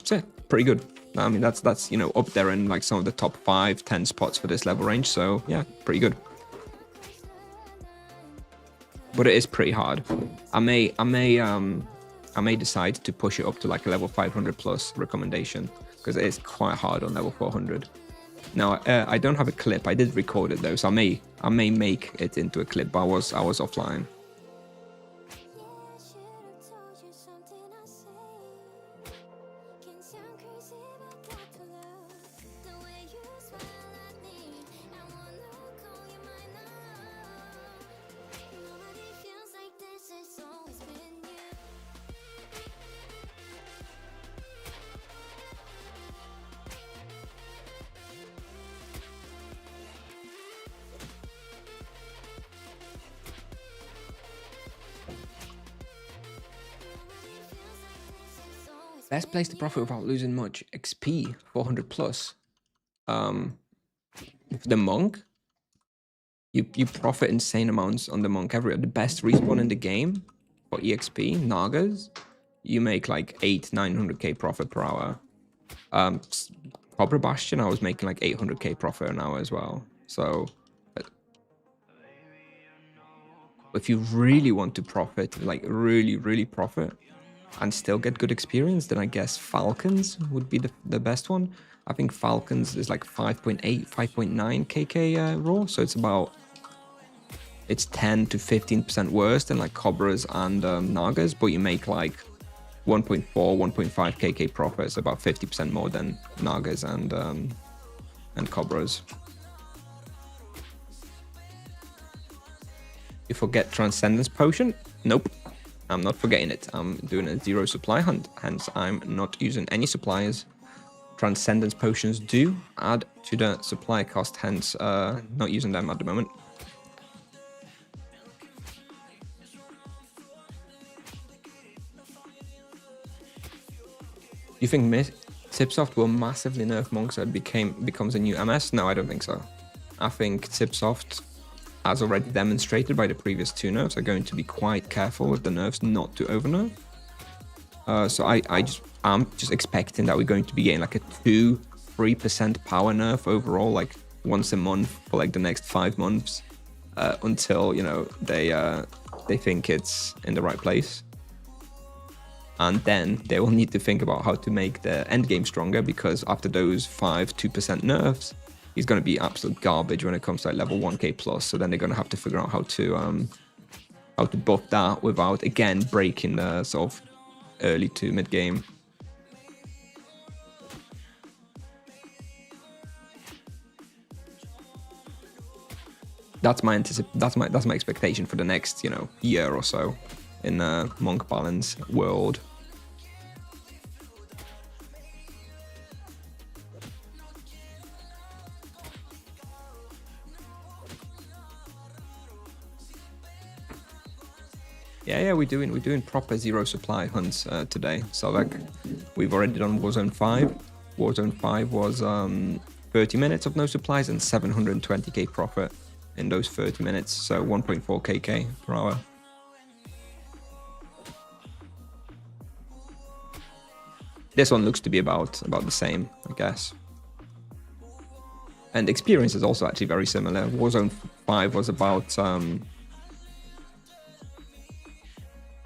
So yeah, pretty good. I mean, that's you know, up there in like some of the top 5, 10 spots for this level range. So yeah, pretty good. But it is pretty hard. I may decide to push it up to like a level 500 plus recommendation, because it is quite hard on level 400. Now I don't have a clip. I did record it though, so I may make it into a clip. But I was offline. Best place to profit without losing much. XP, 400 plus. The Monk. You profit insane amounts on the Monk. The best respawn in the game for EXP, Nagas. You make like 800-900k profit per hour. Cobra Bastion, I was making like 800k profit an hour as well. So if you really want to profit, like really profit, and still get good experience, then I guess Falcons would be the best one. I think Falcons is like 5.8, 5.9 kk raw, so it's 10 to 15% worse than like Cobras and Nagas, but you make like 1.4, 1.5 kk profit, so about 50% more than Nagas and Cobras. You forget Transcendence Potion? Nope. I'm not forgetting it. I'm doing a 0 supply hunt, hence I'm not using any suppliers. Transcendence Potions do add to the supply cost, hence not using them at the moment. You think Tipsoft will massively nerf Monk so it becomes a new MS? No, I don't think so. I think Tipsoft, as already demonstrated by the previous 2 nerfs, are going to be quite careful with the nerfs not to overnerf. So I'm just expecting that we're going to be getting like a 2-3% power nerf overall, like once a month for like the next 5 months, until, you know, they think it's in the right place. And then they will need to think about how to make the endgame stronger, because after those 2% nerfs, he's going to be absolute garbage when it comes to like level 1k plus. So then they're going to have to figure out how to buff that without again breaking the sort of early to mid game. That's my that's my expectation for the next, you know, year or so in the monk balance world. Yeah, we're doing proper zero supply hunts today. So like, we've already done Warzone 5. Warzone 5 was 30 minutes of no supplies and 720k profit in those 30 minutes. So 1.4 kk per hour. This one looks to be about the same, I guess. And experience is also actually very similar. Warzone 5 was about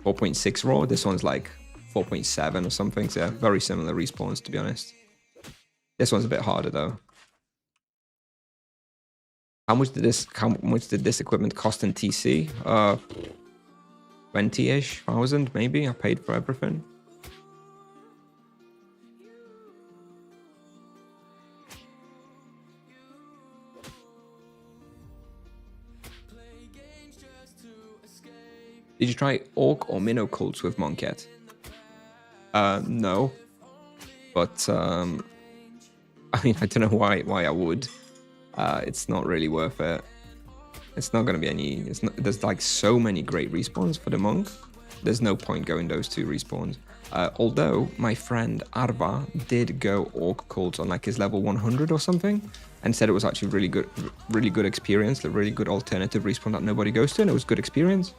4.6 raw. This one's like 4.7 or something. So yeah, very similar respawns, to be honest. This one's a bit harder though. How much did this equipment cost in TC? 20-ish thousand maybe. I paid for everything. Did you try Orc or Minnow cults with Monk yet? No. But, I mean, I don't know why I would. It's not really worth it. It's not going to be any... there's like so many great respawns for the Monk. There's no point going those two respawns. Although my friend Arva did go Orc cults on like his level 100 or something, and said it was actually really good experience, a really good alternative respawn that nobody goes to, and it was good experience.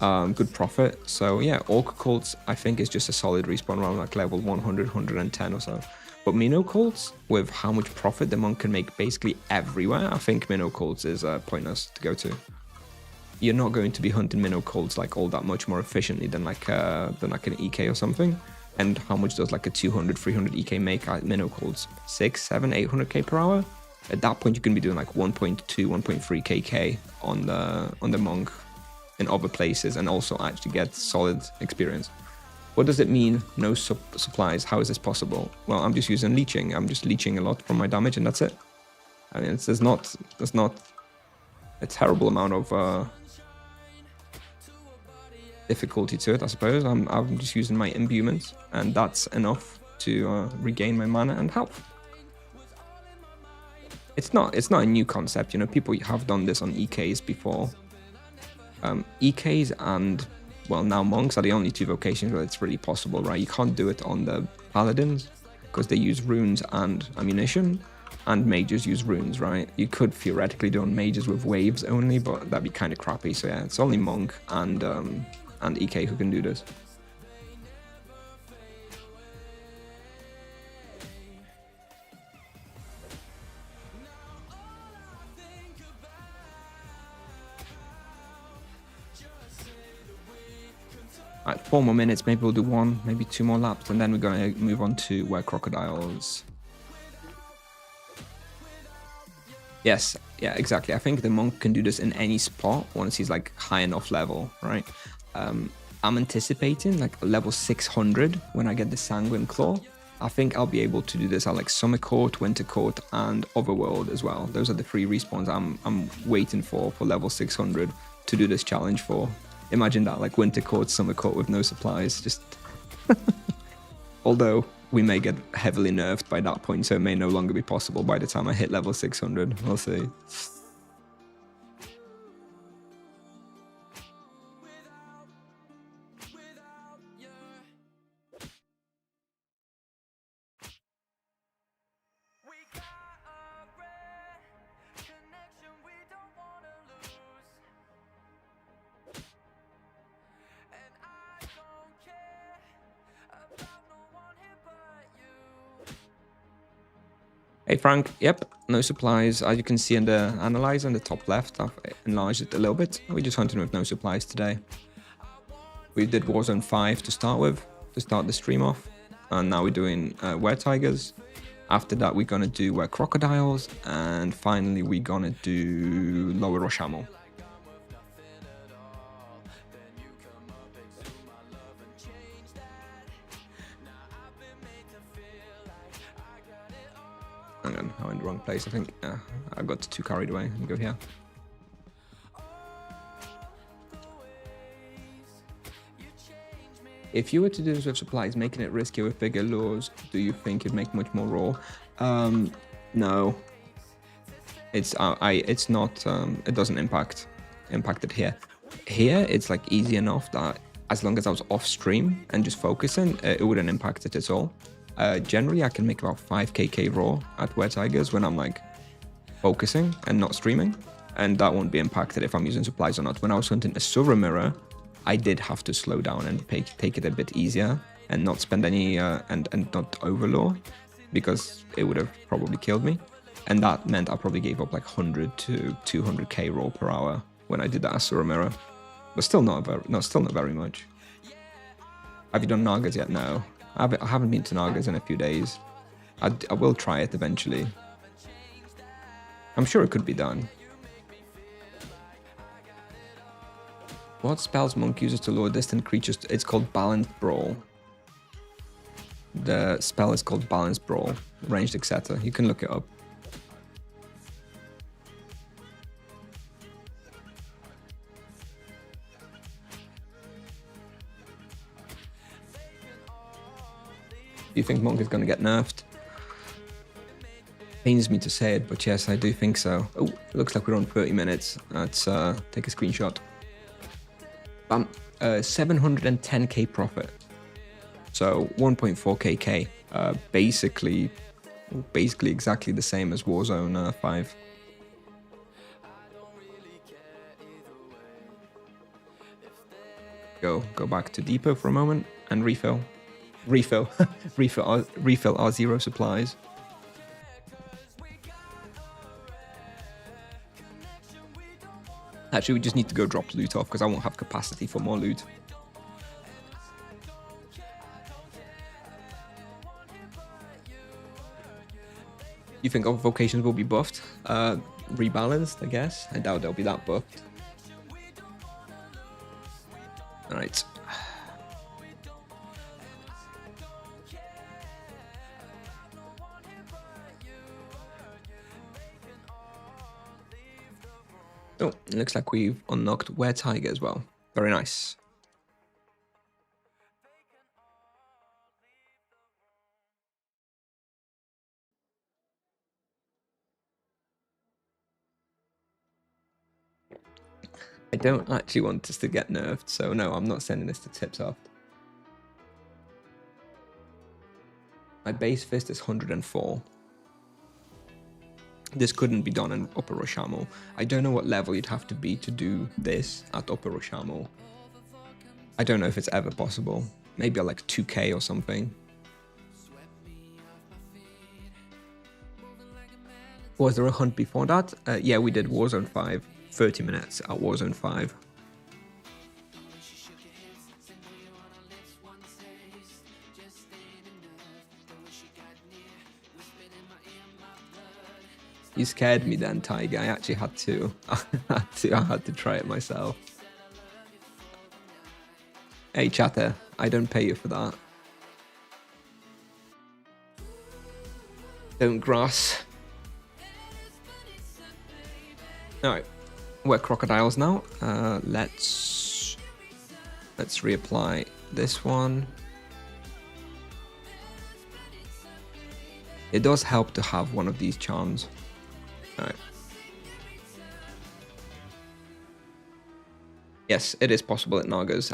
Good profit. So yeah, Orc cults I think is just a solid respawn around like level 100, 110 or so. But Minnow cults, with how much profit the Monk can make basically everywhere, I think Minnow cults is pointless to go to. You're not going to be hunting Minnow cults like all that much more efficiently than like an EK or something. And how much does like a 200, 300 EK make at Minnow cults? 6, 7, 800k per hour? At that point, you can be doing like 1.2, 1.3 kk on the Monk in other places, and also actually get solid experience. What does it mean, no supplies? How is this possible? Well, I'm just using leeching. I'm just leeching a lot from my damage, and that's it. I mean, there's not a terrible amount of difficulty to it, I suppose. I'm just using my imbuements, and that's enough to regain my mana and health. It's not a new concept, you know. People have done this on EKs before. EKs and, well, now monks are the only two vocations where it's really possible, right? You can't do it on the paladins because they use runes and ammunition, and mages use runes, right? You could theoretically do on mages with waves only, but that'd be kind of crappy. So yeah, it's only monk and EK who can do this. Alright, 4 more minutes, maybe we'll do 1, maybe 2 more laps, and then we're going to move on to where crocodiles. Yes, yeah, exactly. I think the Monk can do this in any spot once he's like high enough level, right? I'm anticipating like level 600 when I get the Sanguine Claw. I think I'll be able to do this at like Summer Court, Winter Court, and Overworld as well. Those are the 3 respawns I'm waiting for level 600 to do this challenge for. Imagine that, like Winter Court, Summer Court with no supplies, just... Although, we may get heavily nerfed by that point, so it may no longer be possible by the time I hit level 600. We'll see. Hey Frank, yep, no supplies. As you can see in the analyzer in the top left, I've enlarged it a little bit. We're just hunting with no supplies today. We did Warzone 5 to start with, to start the stream off. And now we're doing Were Tigers. After that, we're gonna do Were Crocodiles. And finally, we're gonna do Lower Roshamuul. Hang on, I'm in the wrong place. I think I got too carried away. Let me go here. If you were to do this with supplies, making it riskier with bigger lures, do you think you'd make much more raw? No. It's not. It doesn't impact it here. Here, it's like easy enough that as long as I was off stream and just focusing, it wouldn't impact it at all. Generally, I can make about 5kk raw at Were Tigers when I'm like focusing and not streaming, and that won't be impacted if I'm using supplies or not. When I was hunting Asura Mirror, I did have to slow down and take it a bit easier and not spend any and not overlure, because it would have probably killed me, and that meant I probably gave up like 100 to 200k raw per hour when I did that Asura Mirror, but still not very much. Have you done Nagas yet? No, I haven't been to Nagas in a few days. I will try it eventually. I'm sure it could be done. What spells Monk uses to lure distant creatures? It's called Balanced Brawl. The spell is called Balanced Brawl, ranged, etc. You can look it up. Do you think Monk is going to get nerfed? Pains me to say it, but yes, I do think so. Oh, looks like we're on 30 minutes. Let's take a screenshot. Bam, 710k profit. So 1.4kk, basically exactly the same as Warzone 5. Go back to depot for a moment and refill our 0 supplies. Actually, we just need to go drop loot off because I won't have capacity for more loot. You think our vocations will be buffed? Rebalanced, I guess. I doubt they'll be that buffed. Alright. Oh, it looks like we've unlocked Were Tiger as well. Very nice. I don't actually want us to get nerfed, so no, I'm not sending this to Tipsoft. My base fist is 104. This couldn't be done in Upper Roshamuul. I don't know what level you'd have to be to do this at Upper Roshamuul. I don't know if it's ever possible. Maybe like 2k or something. Was there a hunt before that? Yeah, we did Warzone 5. 30 minutes at Warzone 5. You scared me then, Tiger. I actually had to. I had to try it myself. Hey, chatter. I don't pay you for that. Don't grass. Alright. We're crocodiles now. Let's reapply this one. It does help to have one of these charms. Alright. Yes, it is possible at Nagas.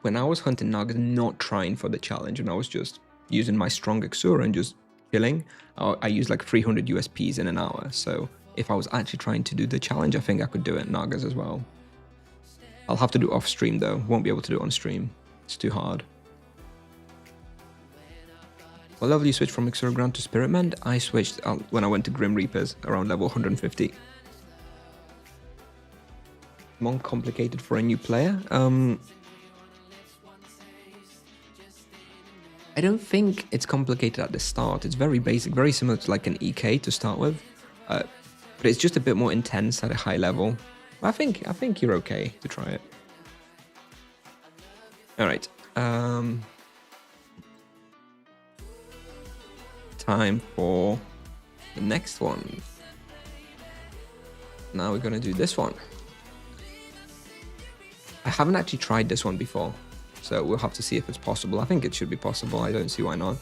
When I was hunting Nagas, not trying for the challenge, and I was just using my strong Exura and just chilling, I used like 300 USPs in an hour. So if I was actually trying to do the challenge, I think I could do it at Nagas as well. I'll have to do off stream though. Won't be able to do it on stream. It's too hard. What level you switched from Exura Ground to Spirit Mend? I switched when I went to Grim Reapers around level 150. Monk complicated for a new player? I don't think it's complicated at the start. It's very basic, very similar to like an EK to start with. But it's just a bit more intense at a high level. I think you're okay to try it. Alright. Time for the next one. Now we're gonna do this one. I haven't actually tried this one before. So we'll have to see if it's possible. I think it should be possible. I don't see why not.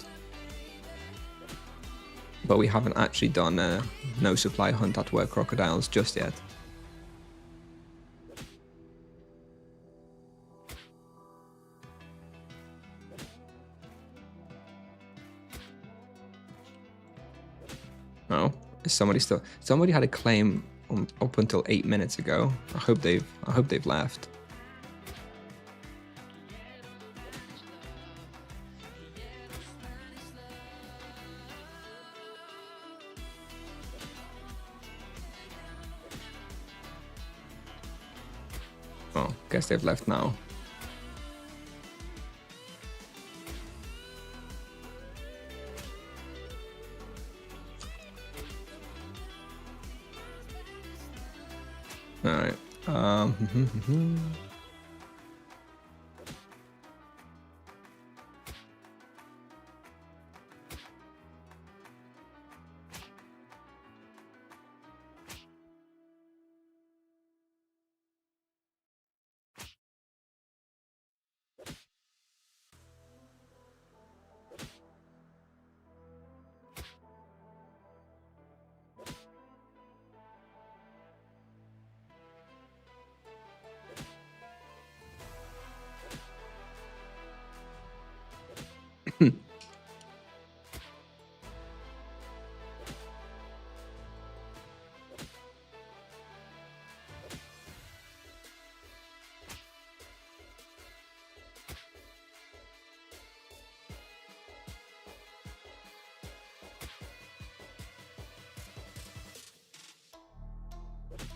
But we haven't actually done a no supply hunt at were crocodiles just yet. Oh, is somebody still? Somebody had a claim up until 8 minutes ago. I hope they've left. Oh, guess they've left now. All right.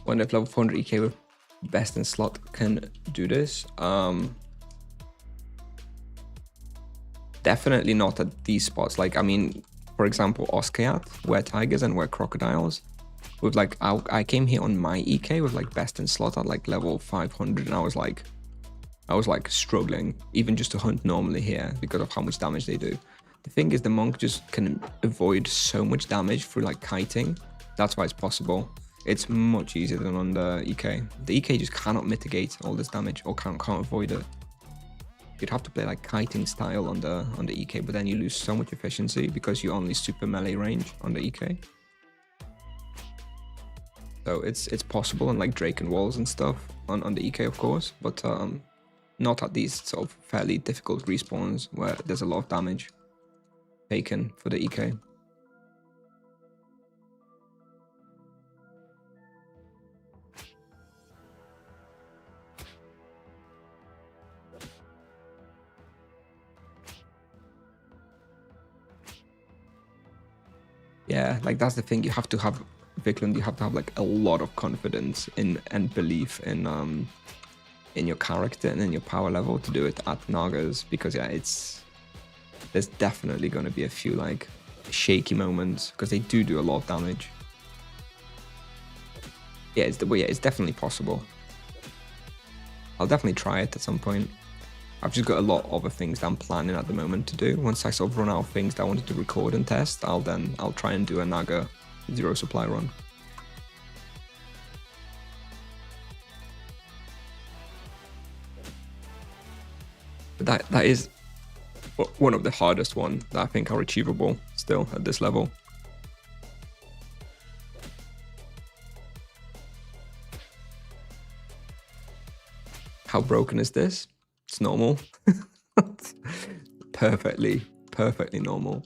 When if level 400 EK with best in slot can do this, definitely not at these spots. Like, I mean, for example, Oskayat, were tigers and were crocodiles. With like, I came here on my EK with like best in slot at like level 500, and I was like struggling even just to hunt normally here because of how much damage they do. The thing is, the monk just can avoid so much damage through like kiting. That's why it's possible. It's much easier than on the EK. The EK just cannot mitigate all this damage or can't avoid it. You'd have to play like kiting style on the EK, but then you lose so much efficiency because you only super melee range on the EK. So it's possible on like Drake and Walls and stuff on the EK, of course, but not at these sort of fairly difficult respawns where there's a lot of damage taken for the EK. Yeah, like that's the thing. You have to have, Vikland, you have to have like a lot of confidence in and belief in your character and in your power level to do it at Nagas, because yeah, there's definitely going to be a few like shaky moments because they do a lot of damage. Yeah, it's definitely possible. I'll definitely try it at some point. I've just got a lot of other things that I'm planning at the moment to do. Once I sort of run out of things that I wanted to record and test, I'll try and do a Naga zero supply run. But that is one of the hardest ones that I think are achievable still at this level. How broken is this? It's normal. perfectly normal.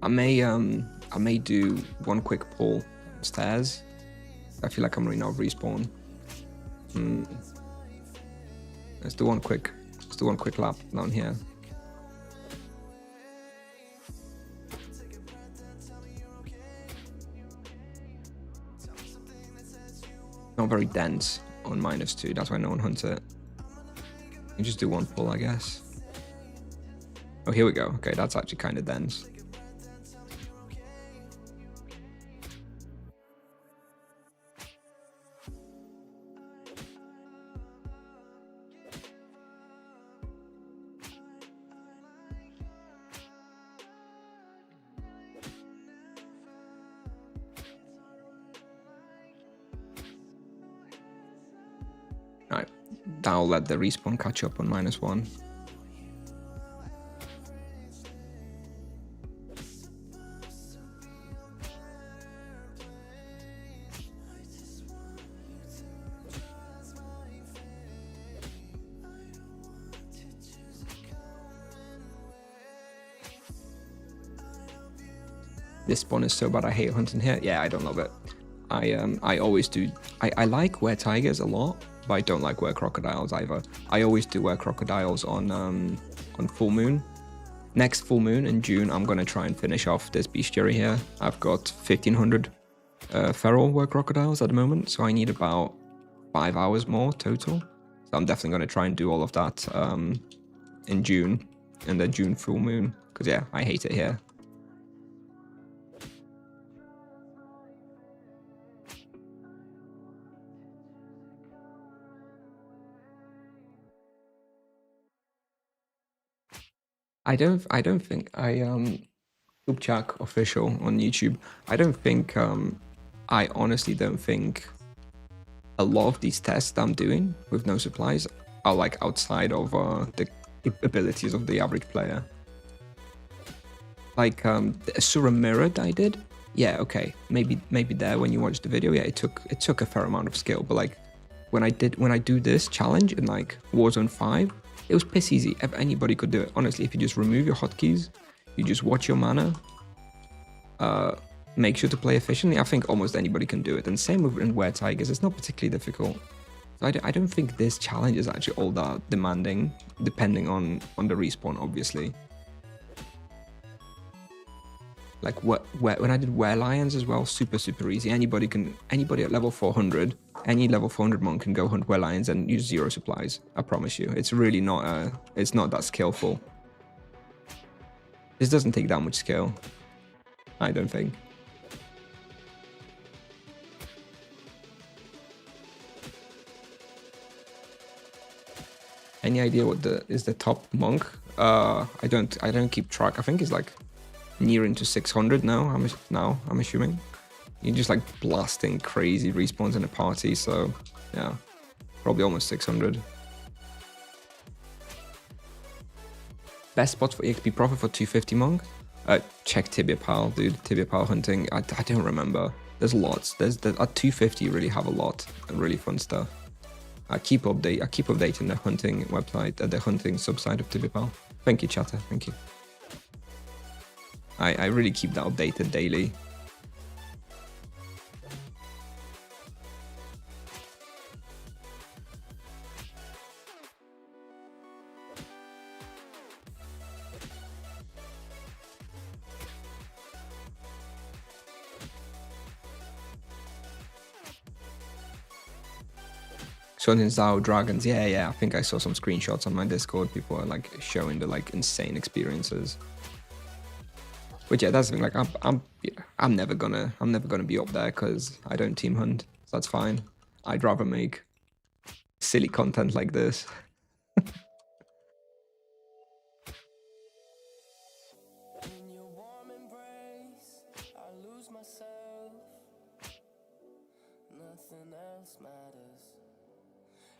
I may do one quick pull upstairs. I feel like I'm running out of respawn. Let's do one quick lap down here. Not very dense on -2, that's why no one hunts it. You just do one pull, I guess. Oh, here we go. Okay, that's actually kind of dense. that'll let the respawn catch up on -1. This spawn is so bad, I hate hunting here. Yeah, I don't love it. I always do. I like were tigers a lot, but I don't like were crocodiles either. I always do were crocodiles on full moon. Next full moon in June, I'm gonna try and finish off this bestiary here. I've got 1,500 feral were crocodiles at the moment, so I need about 5 hours more total. So I'm definitely gonna try and do all of that in June, in the June full moon, because yeah, I hate it here. I don't think Subchak official on YouTube. I don't think I honestly don't think a lot of these tests I'm doing with no supplies are like outside of the abilities of the average player. Like the Asura Mirrored I did, yeah, okay, maybe there when you watch the video, yeah, it took a fair amount of skill, but like when I do this challenge in like Warzone 5, it was piss easy. If anybody could do it, honestly. If you just remove your hotkeys, you just watch your mana, make sure to play efficiently, I think almost anybody can do it. And same with in Were Tigers, it's not particularly difficult. So I don't think this challenge is actually all that demanding, depending on the respawn, obviously. Like when I did Were Lions as well, super easy. Anybody at level 400, any level 400 monk can go hunt Were Lions and use 0 supplies. I promise you, it's really not it's not that skillful. This doesn't take that much skill, I don't think. Any idea what is the top monk? I don't keep track. I think it's like near into 600 now. I'm assuming. You're just like blasting crazy respawns in a party, so yeah, probably almost 600. Best spots for EXP profit for 250 monk? Check Tibia Pal, dude. Tibia Pal hunting. I don't remember. There's lots. At 250 you really have a lot of really fun stuff. I keep updating the hunting website, the hunting subside of Tibia Pal. Thank you, chatter. Thank you. I really keep that updated daily. Hunting Zao dragons, yeah. I think I saw some screenshots on my Discord. People are like showing the like insane experiences. But yeah, that's the thing. Like I'm never gonna be up there because I don't team hunt. So that's fine. I'd rather make silly content like this. Nothing else matters.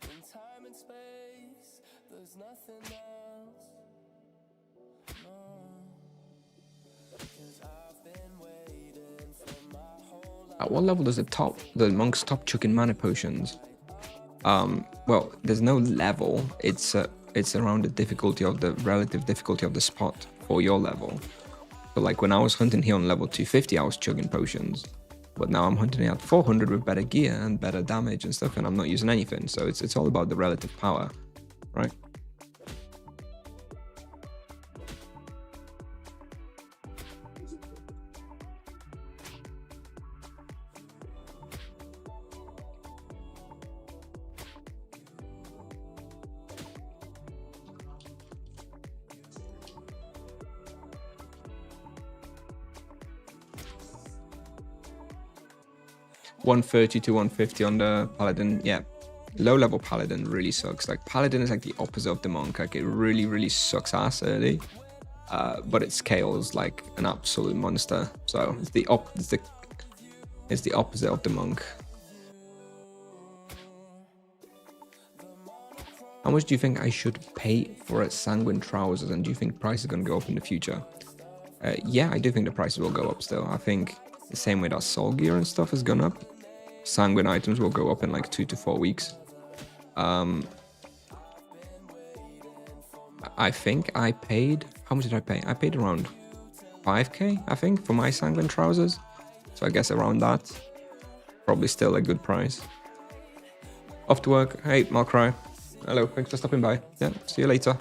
In time and space, there's nothing else. No. At what level does the monk stop chucking mana potions? Well, there's no level. It's around the relative difficulty of the spot for your level. So like when I was hunting here on level 250, I was chugging potions. But now I'm hunting at 400 with better gear and better damage and stuff, and I'm not using anything. So it's all about the relative power, right? $130 to $150 on the paladin. Yeah, low level paladin really sucks. Like paladin is like the opposite of the monk. Like it really sucks ass early, but it scales like an absolute monster. So it's the opposite of the monk. How much do you think I should pay for a sanguine trousers, and do you think price is going to go up in the future? Yeah, I do think the prices will go up still. I think the same way that soul gear and stuff has gone up, sanguine items will go up in like 2 to 4 weeks. I think I paid, how much did I pay? I paid around 5k, I think, for my sanguine trousers. So I guess around that, probably still a good price. Off to work. Hey, Markrai. Hello, thanks for stopping by. Yeah, see you later.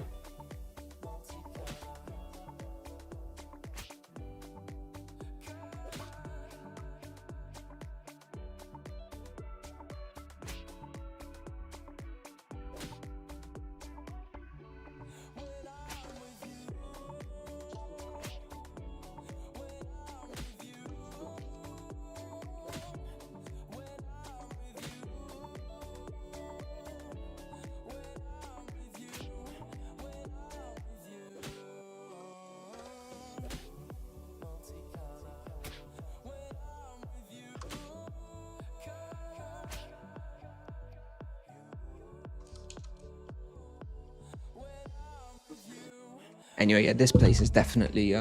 Anyway, yeah, this place is definitely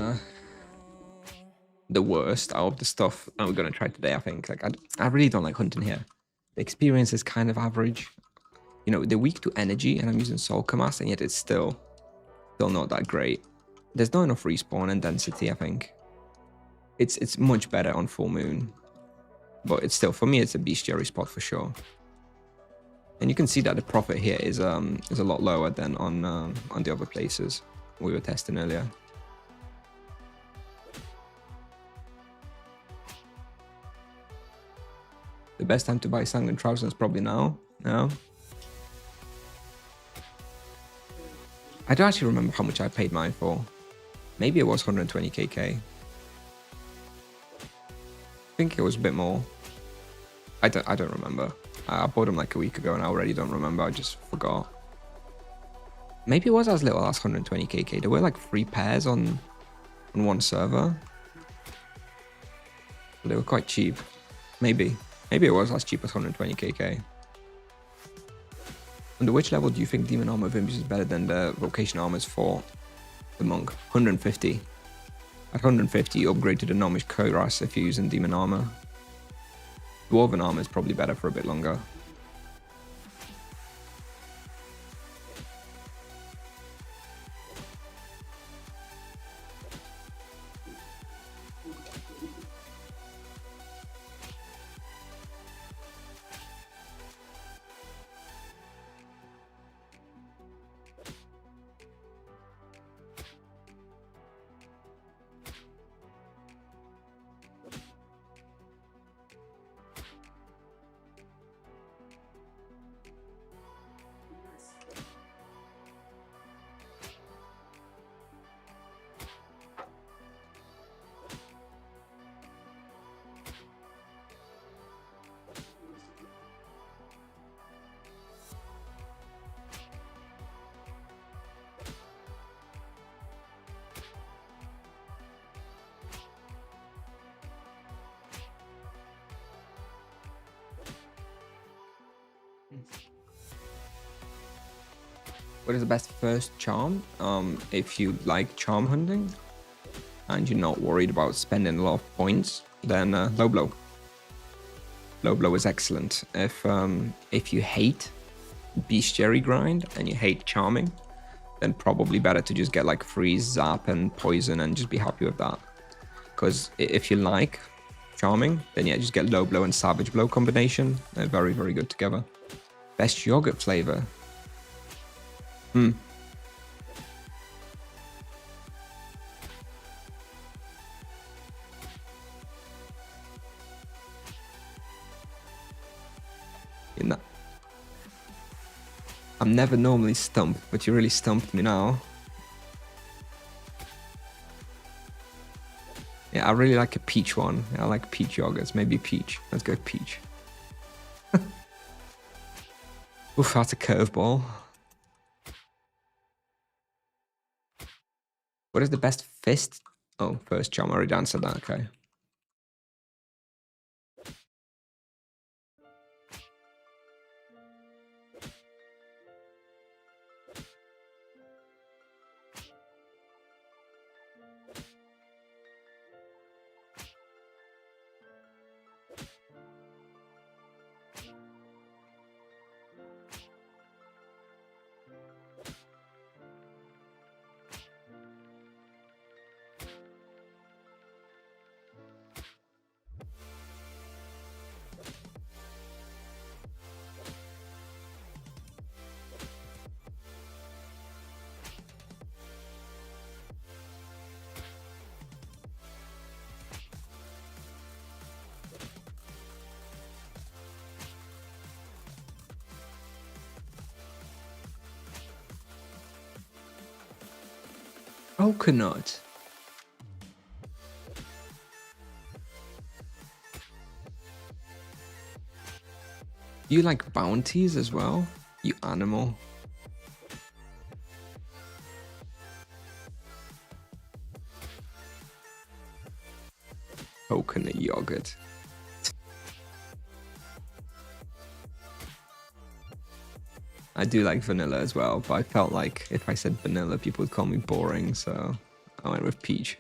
the worst out of the stuff that we're gonna try today. I think. Like, I really don't like hunting here. The experience is kind of average. You know, they're weak to energy, and I'm using Soul Mass, and yet it's still not that great. There's not enough respawn and density. I think it's much better on full moon, but it's still, for me, it's a bestiary spot for sure. And you can see that the profit here is a lot lower than on the other places we were testing earlier. The best time to buy sanguine trousers is probably now. No. I don't actually remember how much I paid mine for. Maybe it was 120kk. I think it was a bit more. I don't remember. I bought them like a week ago and I already don't remember. I just forgot. Maybe it was as little as 120kk. There were like 3 pairs on one server. They were quite cheap. Maybe it was as cheap as 120kk. Under which level do you think Demon Armor of Impius is better than the Vocation Armors for the Monk? 150. At 150, you upgrade to the Gnomish Cuirass if you're using Demon Armor. Dwarven Armor is probably better for a bit longer. What is the best first charm? If you like charm hunting and you're not worried about spending a lot of points, then low blow. Low blow is excellent. If you hate bestiary grind and you hate charming, then probably better to just get like freeze, zap, and poison and just be happy with that. Because if you like charming, then yeah, just get low blow and savage blow combination. They're very, very good together. Best yogurt flavor. You know, I'm never normally stumped, but you really stumped me now. Yeah, I really like a peach one. I like peach yogurts. Maybe peach. Let's go peach. Oof, that's a curveball. What is the best fist? Oh, first charm. I already answered that. Okay. Coconut. You like bounties as well? You animal. Coconut yogurt. I do like vanilla as well, but I felt like if I said vanilla, people would call me boring, so I went with peach.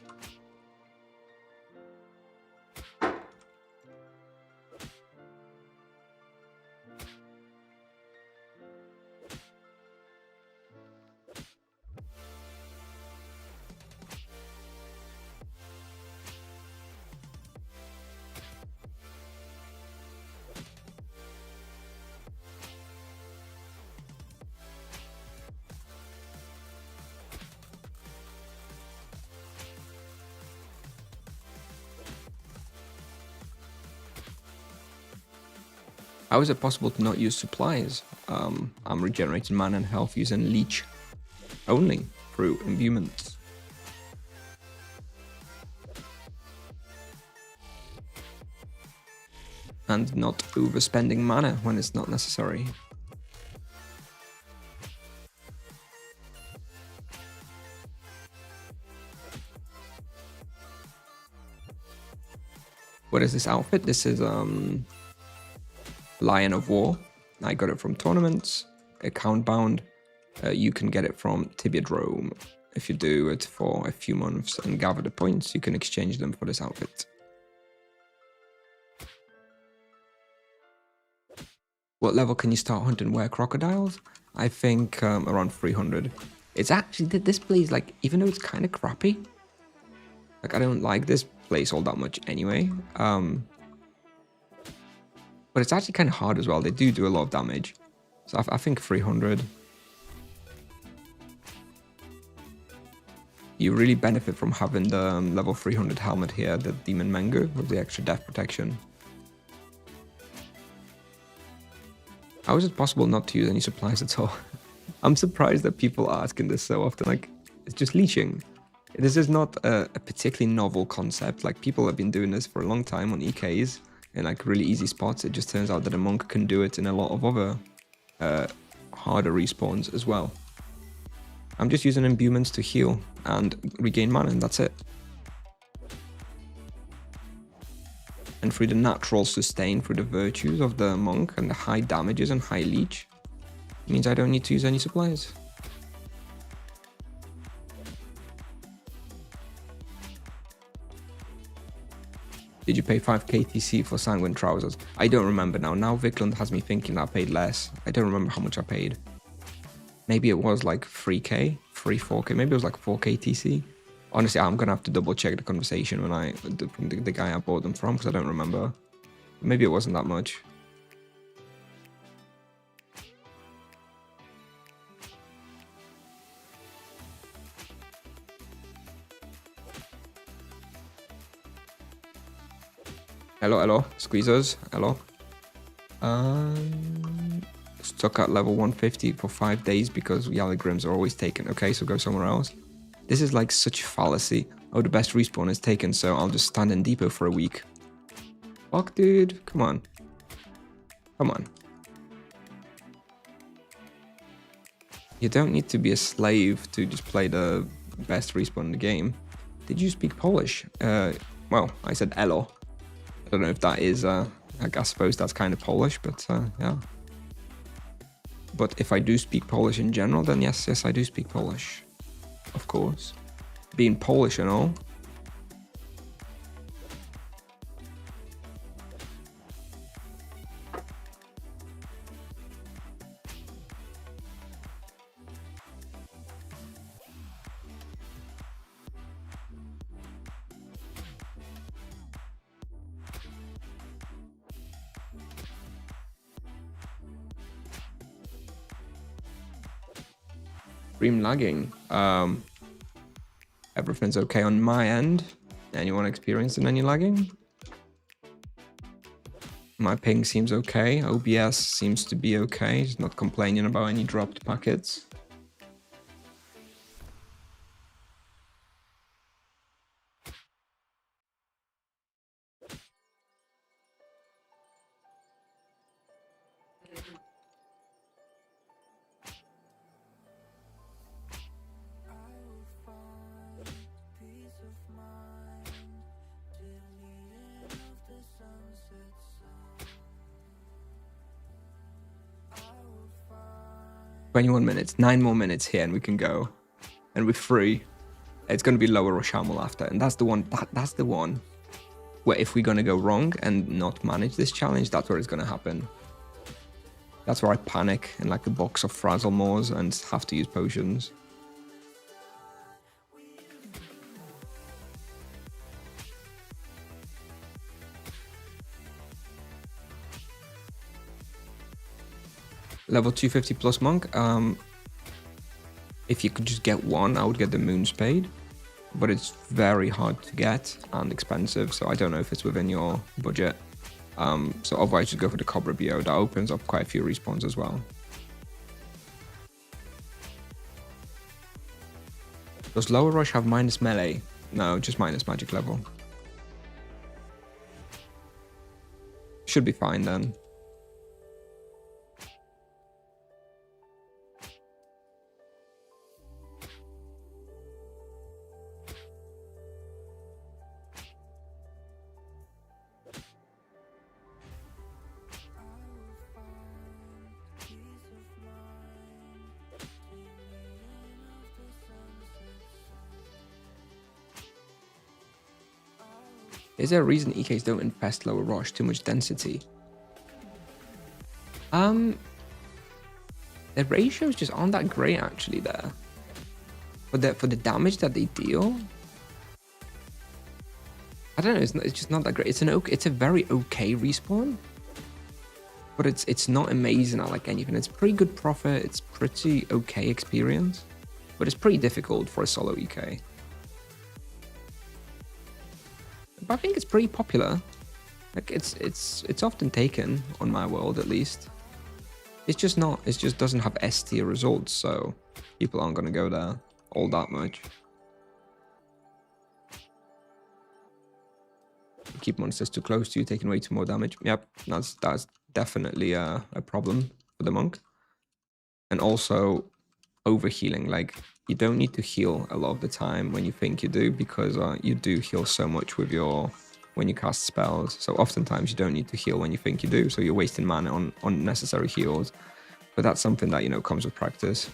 How is it possible to not use supplies? I'm regenerating mana and health using leech only through imbuements. And not overspending mana when it's not necessary. What is this outfit? This is Lion of War. I got it from tournaments, account bound. You can get it from Tibiadrome. If you do it for a few months and gather the points, you can exchange them for this outfit. What level can you start hunting were crocodiles? I think around 300. It's actually, this place, like, even though it's kind of crappy, like, I don't like this place all that much anyway. But it's actually kind of hard as well. They do a lot of damage. So I think 300. You really benefit from having the level 300 helmet here, the Demon Mango, with the extra death protection. How is it possible not to use any supplies at all? I'm surprised that people are asking this so often. Like, it's just leeching. This is not a particularly novel concept. Like, people have been doing this for a long time on EKs. In like really easy spots. It just turns out that a monk can do it in a lot of other harder respawns as well. I'm just using imbuements to heal and regain mana, and that's it. And through the natural sustain, through the virtues of the monk and the high damages and high leech, it means I don't need to use any supplies. Did you pay 5k TC for Sanguine Trousers? I don't remember now. Now Vikland has me thinking that I paid less. I don't remember how much I paid. Maybe it was like 3k, 4k. Maybe it was like 4k TC. Honestly, I'm going to have to double check the conversation when from the guy I bought them from, because I don't remember. Maybe it wasn't that much. Hello, squeezers, hello. Stuck at level 150 for 5 days because Yalligrims are always taken. Okay, so go somewhere else. This is like such fallacy. Oh, the best respawn is taken, so I'll just stand in depot for a week. Fuck, dude, come on. Come on. You don't need to be a slave to just play the best respawn in the game. Did you speak Polish? Well, I said elo. I don't know if that is, I suppose that's kind of Polish, but yeah. But if I do speak Polish in general, then yes, I do speak Polish. Of course. being Polish and all. Stream lagging. Everything's okay on my end. Anyone experiencing any lagging? My ping seems okay. OBS seems to be okay. He's not complaining about any dropped packets. "21 minutes, 9 more minutes here, and we can go, and we're free." It's going to be lower Roshamuul after, and that's the one. That's the one where if we're going to go wrong and not manage this challenge, that's where it's going to happen. That's where I panic in like a box of Frazzle Moors and have to use potions. Level 250 plus monk. If you could just get one, I would get the Moon Spade, but it's very hard to get and expensive, so I don't know if it's within your budget. So otherwise just go for the Cobra BO. That opens up quite a few respawns as well. Does lower rush have minus melee? No, just minus magic level. Should be fine then. Is there a reason EKs don't infest lower rush? Too much density? The ratios just aren't that great actually there. For the damage that they deal, I don't know. It's just not that great. It's a very okay respawn, but it's not amazing at like anything. It's pretty good profit. It's pretty okay experience, but it's pretty difficult for a solo EK. But I think it's pretty popular. Like it's often taken on my world at least. It's just not. It just doesn't have S tier results, so people aren't gonna go there all that much. Keep monsters too close to you, taking way too more damage. Yep, that's definitely a problem for the monk. And also overhealing. Like you don't need to heal a lot of the time when you think you do, because you do heal so much with when you cast spells. So oftentimes you don't need to heal when you think you do, so you're wasting mana on unnecessary heals. But that's something that, you know, comes with practice.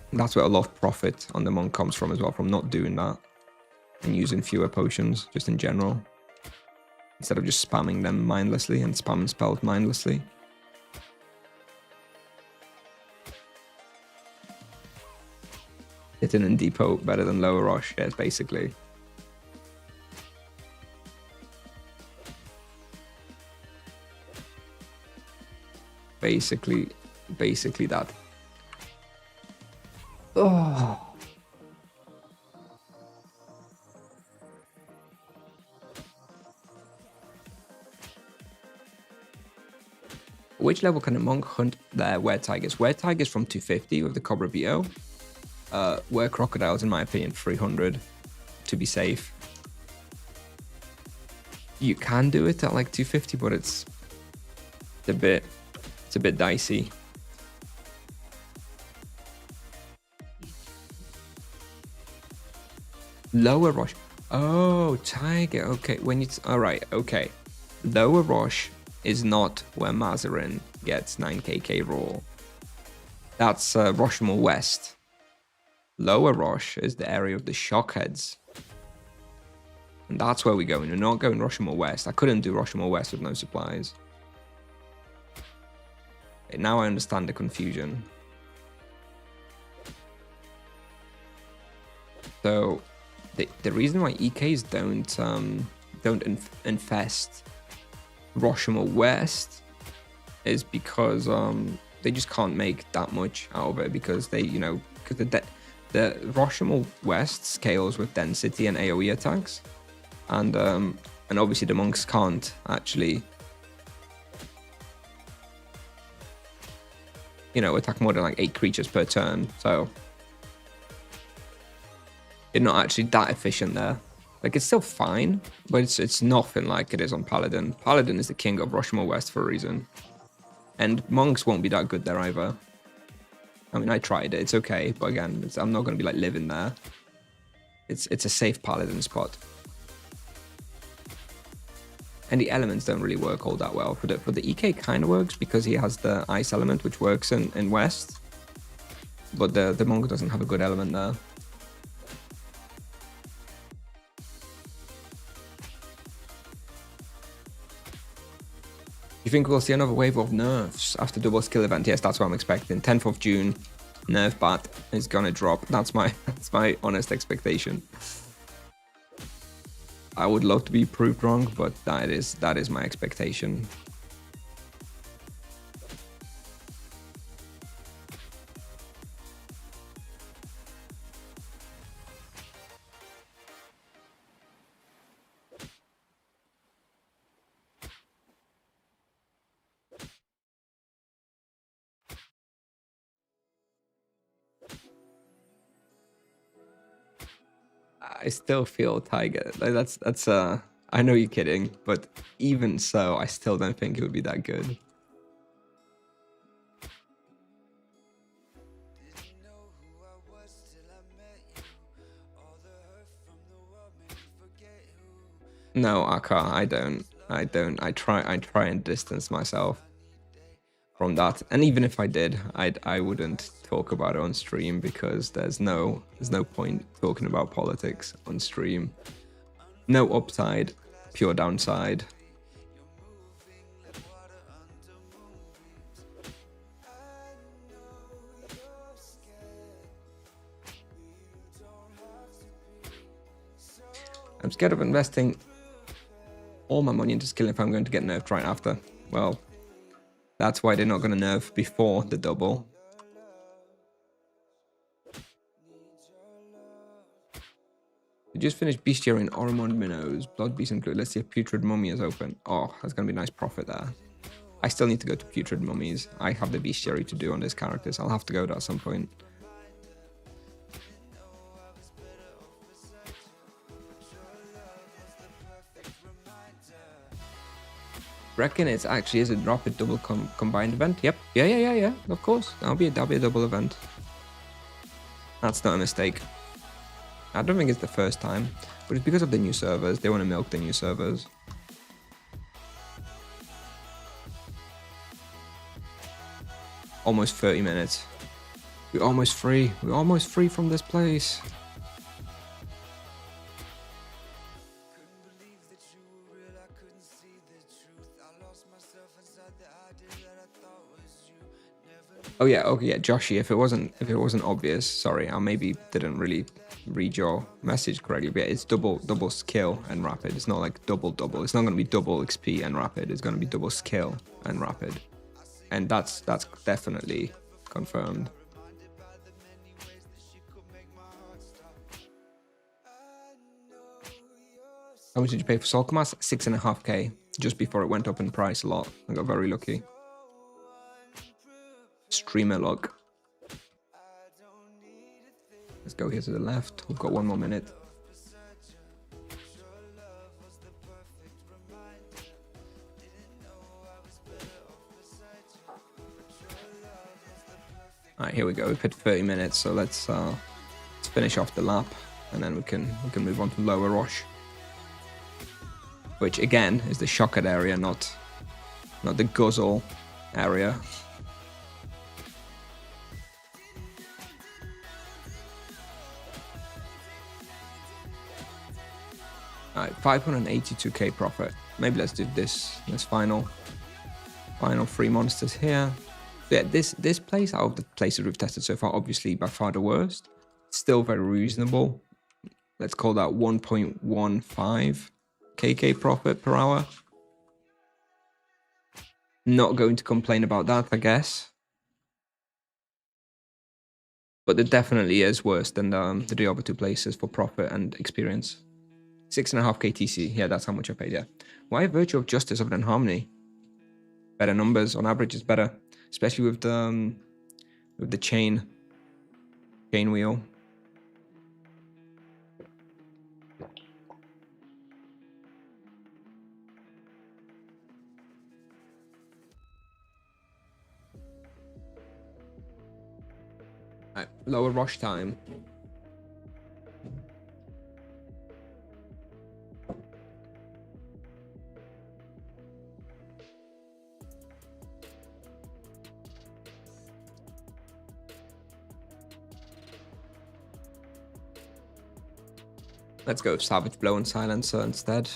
And that's where a lot of profit on the monk comes from as well, from not doing that and using fewer potions just in general, instead of just spamming them mindlessly and spamming spells mindlessly. Hitting in depot better than lower rush, yes, basically. Basically that. Oh. Which level can a monk hunt their were-tigers? Were-tigers from 250 with the Cobra BO. Were-crocodiles, in my opinion, 300 to be safe. You can do it at like 250, but it's a bit dicey. Lower rush. Oh, tiger. Okay, all right. Okay, lower rush is not where Mazarin gets 9kk raw. That's Roshamuul West. Lower Rosh is the area of the Shockheads. And that's where we're going. We're not going Roshamuul West. I couldn't do Roshamuul West with no supplies. Okay, now I understand the confusion. So the reason why EKs don't infest Roshamuul West is because they just can't make that much out of it, because they, you know, because the Roshamuul West scales with density and AoE attacks, and obviously the monks can't actually, you know, attack more than like 8 creatures per turn, so it's not actually that efficient there. Like, it's still fine, but it's nothing like it is on Paladin. Paladin is the king of Roshamuul West for a reason. And monks won't be that good there either. I mean, I tried it, it's okay, but again, I'm not going to be like living there. It's a safe Paladin spot. And the elements don't really work all that well. For the EK kind of works, because he has the ice element, which works in West. But the monk doesn't have a good element there. You think we'll see another wave of nerfs after double skill event? Yes, that's what I'm expecting. 10th of June, nerf bat is gonna drop. That's my honest expectation. I would love to be proved wrong, but that is my expectation. I still feel Tiger. Like that's I know you're kidding, but even so, I still don't think it would be that good. No, Aka, I don't. I try and distance myself from that. And even if I did, I wouldn't talk about it on stream, because there's no point talking about politics on stream. No upside, pure downside. I'm scared of investing all my money into skill if I'm going to get nerfed right after. Well, that's why they're not going to nerf before the double. We just finished Bestiary in Ormond Minnows. Blood Beast included. Let's see if Putrid Mummy is open. Oh, that's going to be a nice profit there. I still need to go to Putrid Mummies. I have the Bestiary to do on this character, so I'll have to go there at some point. Reckon it actually is a drop it double combined event. Yep. Yeah. Of course. That'll be a double event. That's not a mistake. I don't think it's the first time, but it's because of the new servers. They want to milk the new servers. Almost 30 minutes. We're almost free. We're almost free from this place. Oh yeah, Joshy, if it wasn't obvious, sorry, I maybe didn't really read your message correctly, but it's double skill and rapid. It's not like double. It's not going to be double XP and rapid. It's going to be double skill and rapid, and that's definitely confirmed. How much did you pay for Solkamas? 6.5k, just before it went up in price a lot. I got very lucky. Streamer log. Let's go here to the left. We've got 1 more minute. Alright, here we go. We've hit 30 minutes, so let's finish off the lap, and then we can move on to Lower Rosh, which again is the Shocked area, not the Guzzle area. All right, 582k profit. Maybe let's do this final 3 monsters here. So yeah, this place out of the places we've tested so far, obviously by far the worst. Still very reasonable. Let's call that 1.15 kk profit per hour. Not going to complain about that, I guess. But it definitely is worse than the other two places for profit and experience. 6.5 KTC. Yeah, that's how much I paid, yeah. Why Virtue of Justice other than Harmony? Better numbers. On average, is better. Especially with the chain wheel. Right, lower rush time. Let's go Savage Blow and Silencer instead.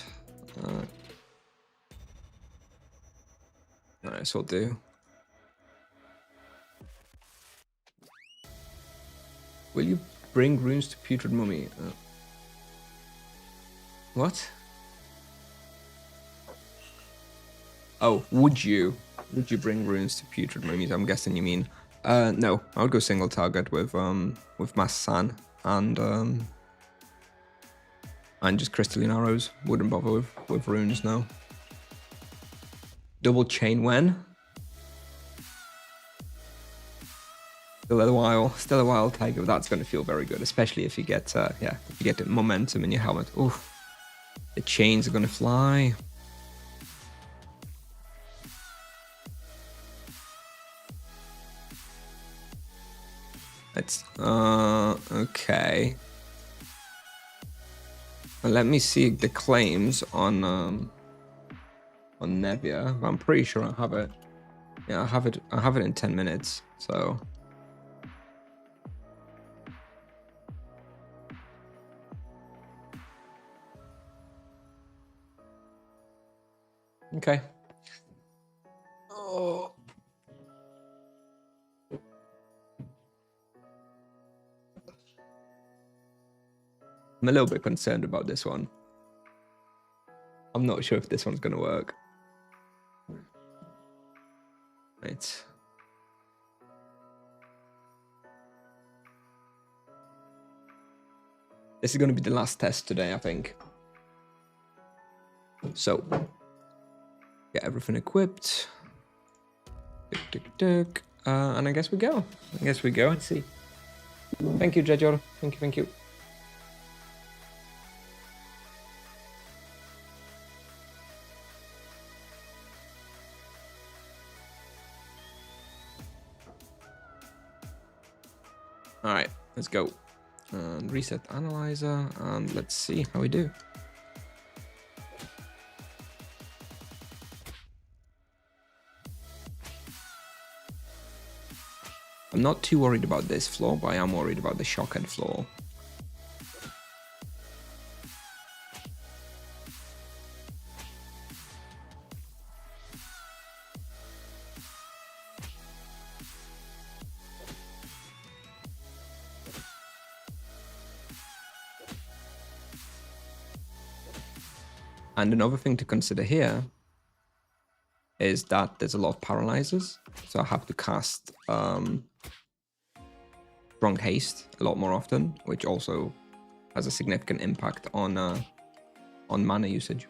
Alright, so we'll do. Will you bring runes to Putrid Mummy? What? Oh, would you bring runes to Putrid Mummies? I'm guessing you mean. No, I would go single target with Mass San and just Crystalline Arrows. Wouldn't bother with runes, no. Double chain when? Still a while, Tiger. That's going to feel very good, especially if you get if you get the momentum in your helmet. Oof, the chains are going to fly. Let's okay. Well, let me see the claims on Nevia. I'm pretty sure I have it. Yeah, I have it in 10 minutes. So. Okay. Oh. I'm a little bit concerned about this one. I'm not sure if this one's going to work. Right. This is going to be the last test today, I think. So, get everything equipped. And I guess we go. And see. Thank you, Jejor. Thank you. All right, let's go. And reset analyzer, and let's see how we do. I'm not too worried about this floor, but I am worried about the shockhead floor. And another thing to consider here is that there's a lot of paralyzers, so I have to cast Strong Haste a lot more often, which also has a significant impact on mana usage.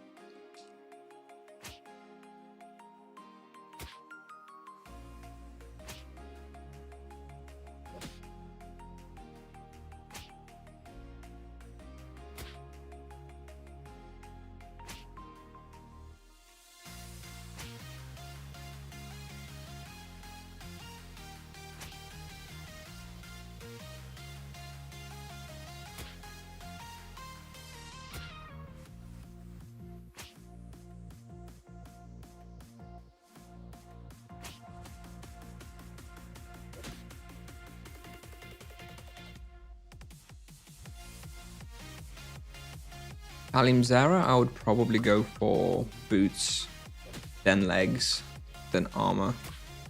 Alimzera, I would probably go for boots, then legs, then armor.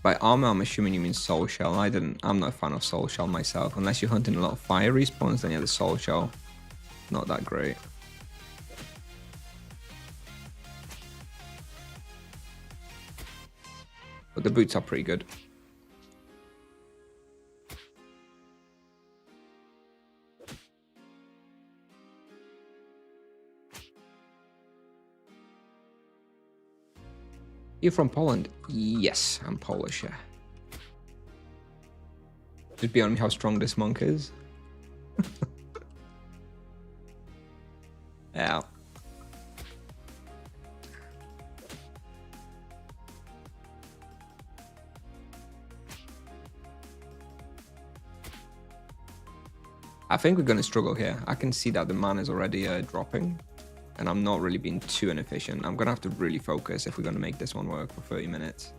By armor, I'm assuming you mean soul shell. I'm not a fan of soul shell myself. Unless you're hunting a lot of fire respawns, then yeah, the soul shell, not that great. But the boots are pretty good. You're from Poland? Yes, I'm Polish, yeah. Just beyond me how strong this monk is. Yeah. I think we're going to struggle here. I can see that the mana is already dropping, and I'm not really being too inefficient. I'm going to have to really focus if we're going to make this one work for 30 minutes.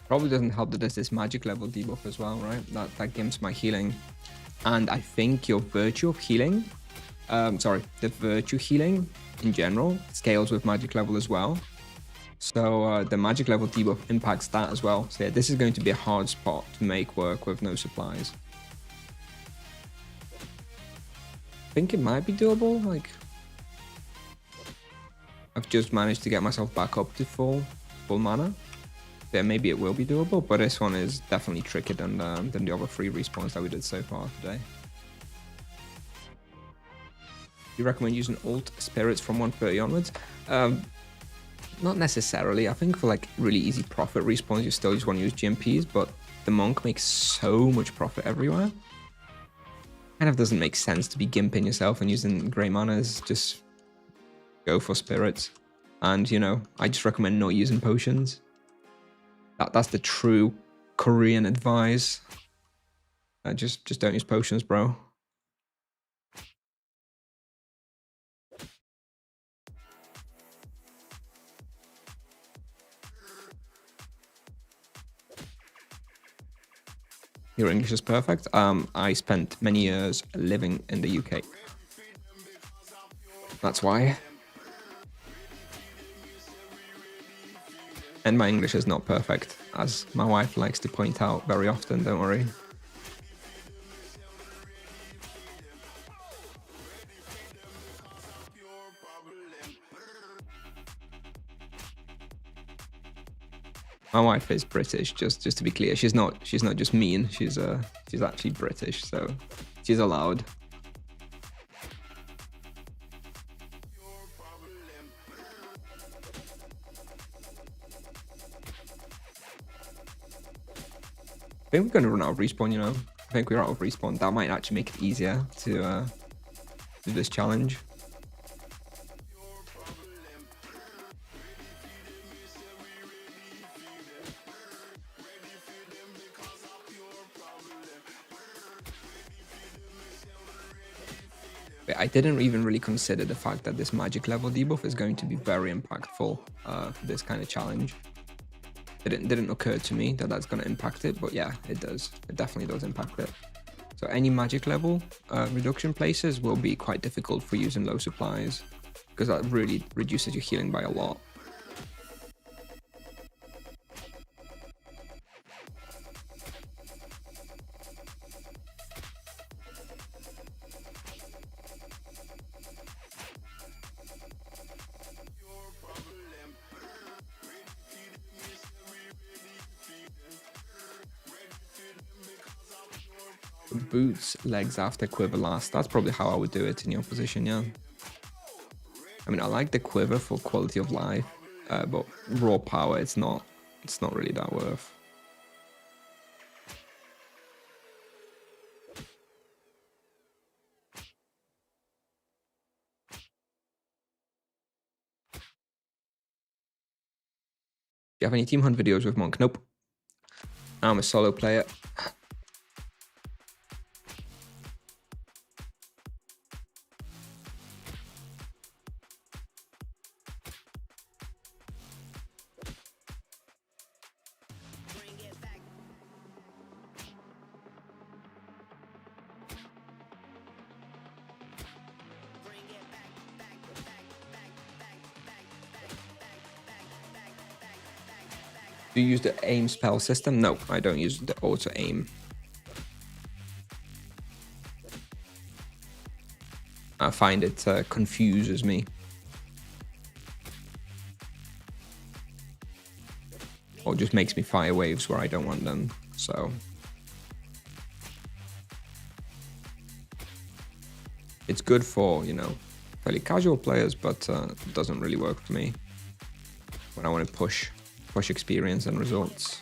Probably doesn't help that there's this magic level debuff as well, right? That gimps my healing. And I think your virtue of healing, the virtue healing in general scales with magic level as well. So the magic level debuff impacts that as well. So yeah, this is going to be a hard spot to make work with no supplies. I think it might be doable. Like, I've just managed to get myself back up to full mana. Yeah, maybe it will be doable, but this one is definitely trickier than the other 3 respawns that we did so far today. You recommend using alt spirits from 130 onwards? Not necessarily. I think for like really easy profit respawns, you still just want to use GMPs, but the monk makes so much profit everywhere. Kind of doesn't make sense to be gimping yourself and using grey manas. Just go for spirits. And, you know, I just recommend not using potions. That's the true Korean advice. Just don't use potions, bro. Your English is perfect. I spent many years living in the UK. That's why. And my English is not perfect, as my wife likes to point out very often, don't worry. My wife is British, just to be clear. She's not just mean, she's actually British, so she's allowed. I think we're going to run out of respawn, you know. I think we're out of respawn. That might actually make it easier to do this challenge. But I didn't even really consider the fact that this magic level debuff is going to be very impactful for this kind of challenge. It didn't occur to me that that's going to impact it, but yeah, it does. It definitely does impact it. So any magic level reduction places will be quite difficult for using low supplies, because that really reduces your healing by a lot. Boots, legs after quiver last. That's probably how I would do it in your position, yeah. I mean, I like the quiver for quality of life, but raw power, it's not really that worth. you have any Team Hunt videos with Monk? Nope. I'm a solo player. Do you use the aim spell system? No, I don't use the auto aim. I find it confuses me. Or just makes me fire waves where I don't want them, so. It's good for, you know, fairly casual players, but it doesn't really work for me when I want to push experience and results.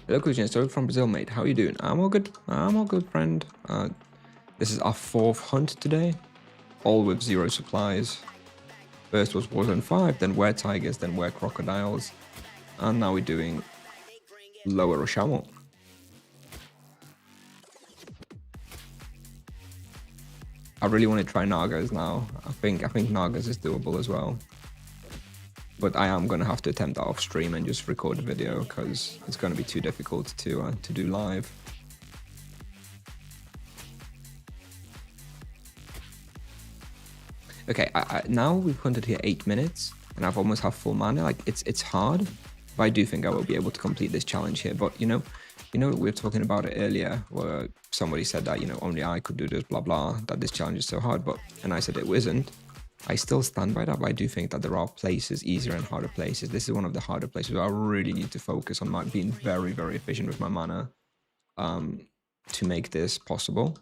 Hello, Kusnier, sorry from Brazil, mate. How are you doing? I'm all good. I'm all good, friend. This is our 4th hunt today, all with 0 supplies. First was Warzone 5, then Were Tigers, then Were Crocodiles, and now we're doing lower Roshamuul. I really want to try Nagas now. I think Nagas is doable as well. But I am going to have to attempt that off stream and just record a video because it's going to be too difficult to do live. Okay, now we've hunted here 8 minutes and I've almost have full mana. Like it's hard, but I do think I will be able to complete this challenge here. But you know, we were talking about it earlier where somebody said that, you know, only I could do this, blah, blah, that this challenge is so hard. And I said it wasn't. I still stand by that, but I do think that there are places, easier and harder places. This is one of the harder places where I really need to focus on being very, very efficient with my mana to make this possible.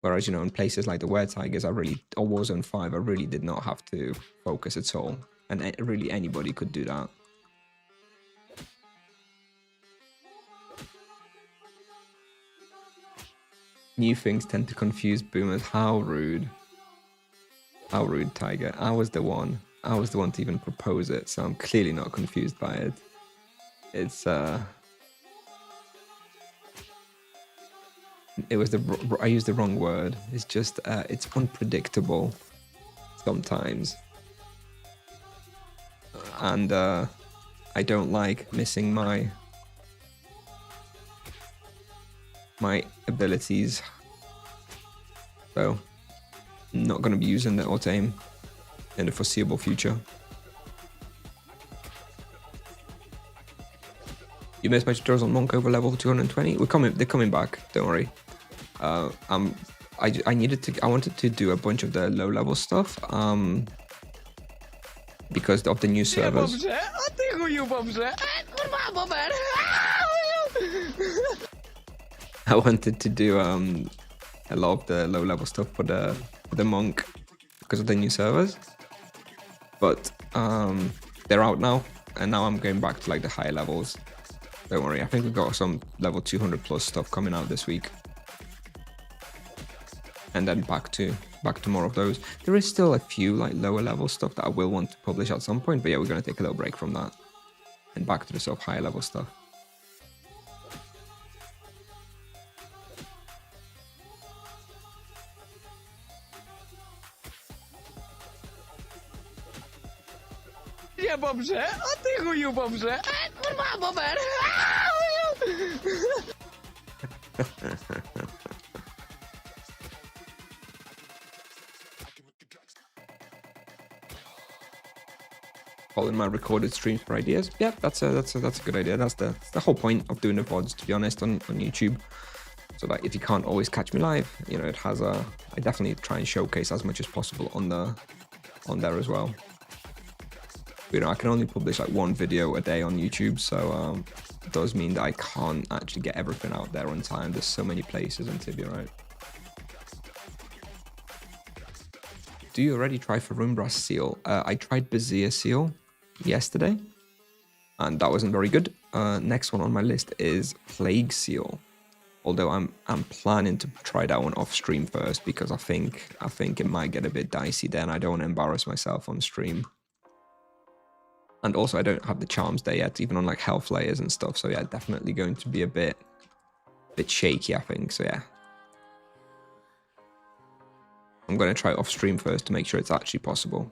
Whereas, you know, in places like the Were Tigers, or Warzone 5, I really did not have to focus at all. And really anybody could do that. New things tend to confuse boomers. How rude. How rude, Tiger. I was the one to even propose it, so I'm clearly not confused by it. It's I used the wrong word. It's just it's unpredictable sometimes. And I don't like missing my abilities. So I'm not going to be using the auto aim in the foreseeable future. You missed my tutorials on Monk over level 220. They're coming back. Don't worry. I wanted to do a bunch of the low level stuff. Because of the new servers. I wanted to do a lot of the low level stuff for the Monk because of the new servers, but they're out now, and now I'm going back to like the higher levels. Don't worry, I think we've got some level 200 plus stuff coming out this week, and then back to more of those. There is still a few like lower level stuff that I will want to publish at some point, but yeah, we're going to take a little break from that and back to the sort of higher level stuff. Ja dobrze, a ty chuju dobrze. Kurwa, bober. Following my recorded streams for ideas. Yeah, that's a good idea. That's the whole point of doing the VODs, to be honest, on YouTube. So that if you can't always catch me live, you know, it has I definitely try and showcase as much as possible on there as well. You know, I can only publish like 1 video a day on YouTube, so it does mean that I can't actually get everything out there on time. There's so many places on Tibia, right? Do you already try for Rumbras Seal? I tried Bazir Seal yesterday. and that wasn't very good. Next one on my list is Plague Seal. Although I'm planning to try that one off stream first, because I think it might get a bit dicey then. I don't want to embarrass myself on stream. And also I don't have the charms there yet, even on like health layers and stuff. So yeah, definitely going to be a bit shaky, I think. So yeah. I'm going to try it off stream first to make sure it's actually possible.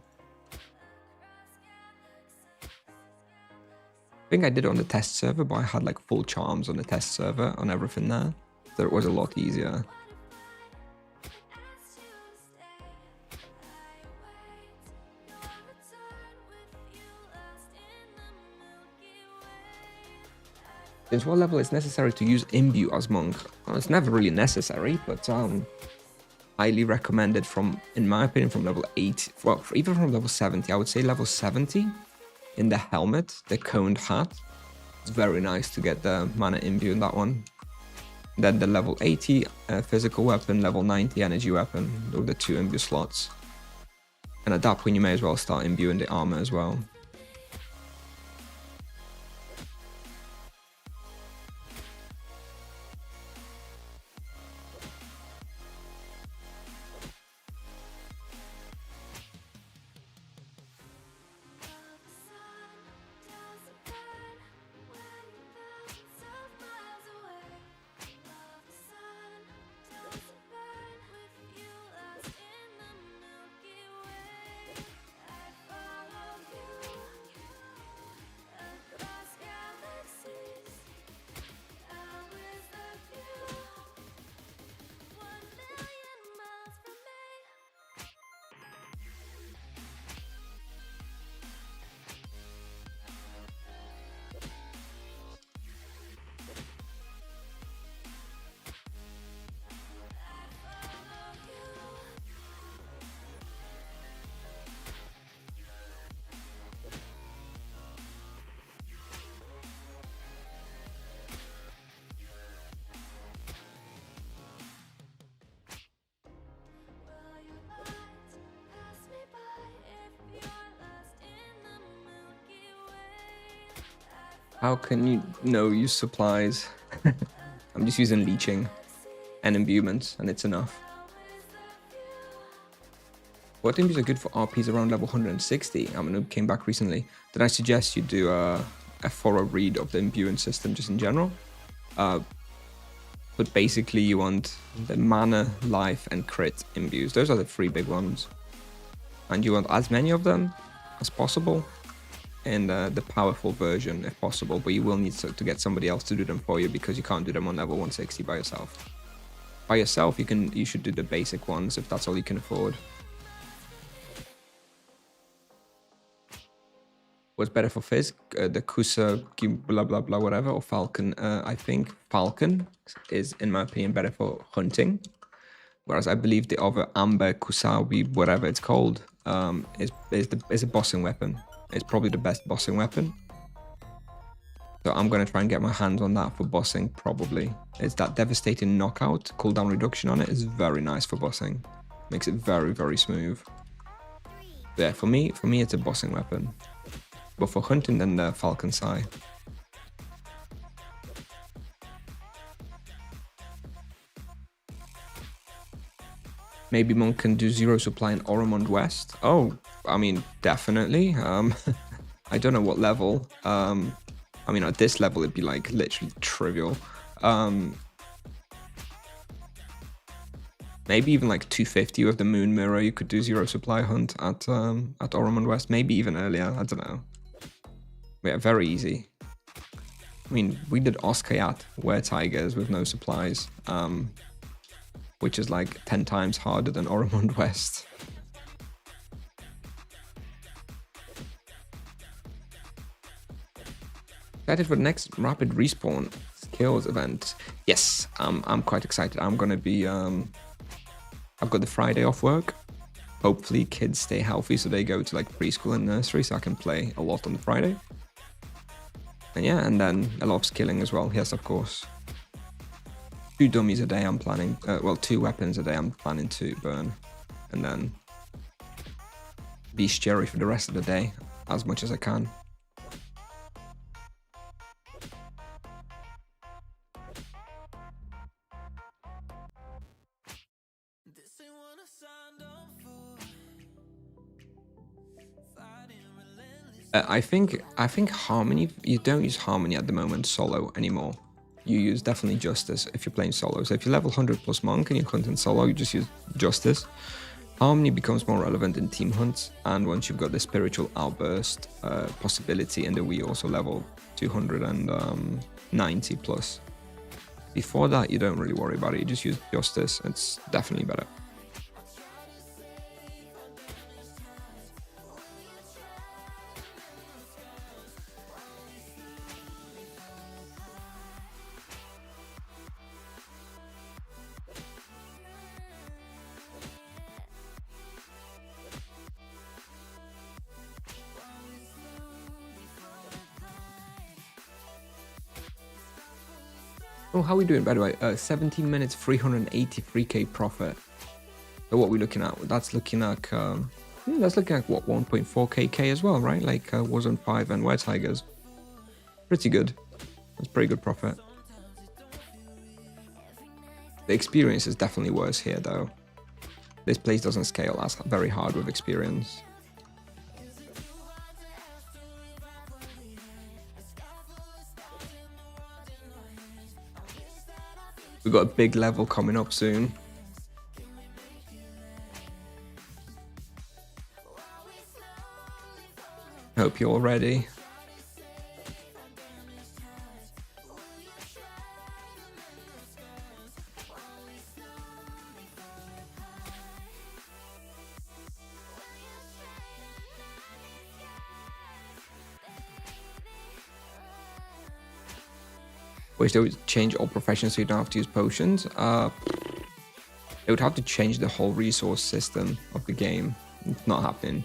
I think I did it on the test server, but I had like full charms on the test server on everything there. So it was a lot easier. Since what level it's necessary to use Imbue as monk? Well, it's never really necessary, but highly recommended from, in my opinion, from level 80, well, even from level 70. I would say level 70 in the helmet, the coned hat. It's very nice to get the mana Imbue in that one. Then the level 80 physical weapon, level 90 energy weapon, those are the 2 Imbue slots. And at that point you may as well start imbuing the armor as well. How can you use supplies? I'm just using leeching and imbuements, and it's enough. What imbues are good for RPs around level 160? I'm a noob, came back recently. Then I suggest you do a thorough read of the imbuing system just in general. But basically you want the mana, life, and crit imbues. Those are the 3 big ones. And you want as many of them as possible in the powerful version if possible, but you will need to get somebody else to do them for you, because you can't do them on level 160 by yourself. By yourself you should do the basic ones if that's all you can afford. What's better for Fizz? The Kusa blah blah blah whatever, or Falcon? I think Falcon is, in my opinion, better for hunting, whereas I believe the other Amber, Kusawi, whatever it's called, is a bossing weapon. It's probably the best bossing weapon. So I'm going to try and get my hands on that for bossing, probably. It's that devastating knockout, cooldown reduction on it is very nice for bossing. Makes it very, very smooth. But yeah, for me it's a bossing weapon. But for hunting, then the Falcon Sai. Maybe Monk can do 0 supply in Oromond West. Oh, I mean, definitely. I don't know what level. I mean, at this level, it'd be like literally trivial. Maybe even like 250 with the Moon Mirror, you could do 0 supply hunt at Oromond West. Maybe even earlier, I don't know. Yeah, very easy. I mean, we did Oskayat, Were Tigers with no supplies, which is like 10 times harder than Oromond West. Excited for the next rapid respawn skills event. Yes, I'm quite excited. I'm gonna be I've got the Friday off work. Hopefully kids stay healthy so they go to like preschool and nursery, so I can play a lot on the Friday. And yeah, and then a lot of skilling as well. Yes, of course. 2 dummies a day I'm planning, well, 2 weapons a day I'm planning to burn. And then bestiary for the rest of the day, as much as I can. I think harmony. You don't use harmony at the moment solo anymore. You use definitely justice if you're playing solo. So if you level 100 plus monk and you're hunting solo, you just use justice. Harmony becomes more relevant in team hunts, and once you've got the spiritual outburst possibility, and then we also level 290 plus. Before that, you don't really worry about it. You just use justice. It's definitely better. Oh, how are we doing, by the way? 17 minutes, 383k profit. So what are we looking at? That's looking at, what, 1.4k as well, right? Like Warzone 5 and Were Tigers. Pretty good. That's pretty good profit. The experience is definitely worse here, though. This place doesn't scale as very hard with experience. We've got a big level coming up soon. Hope you're all ready. Wish they would change all professions so you don't have to use potions. They would have to change the whole resource system of the game. It's not happening.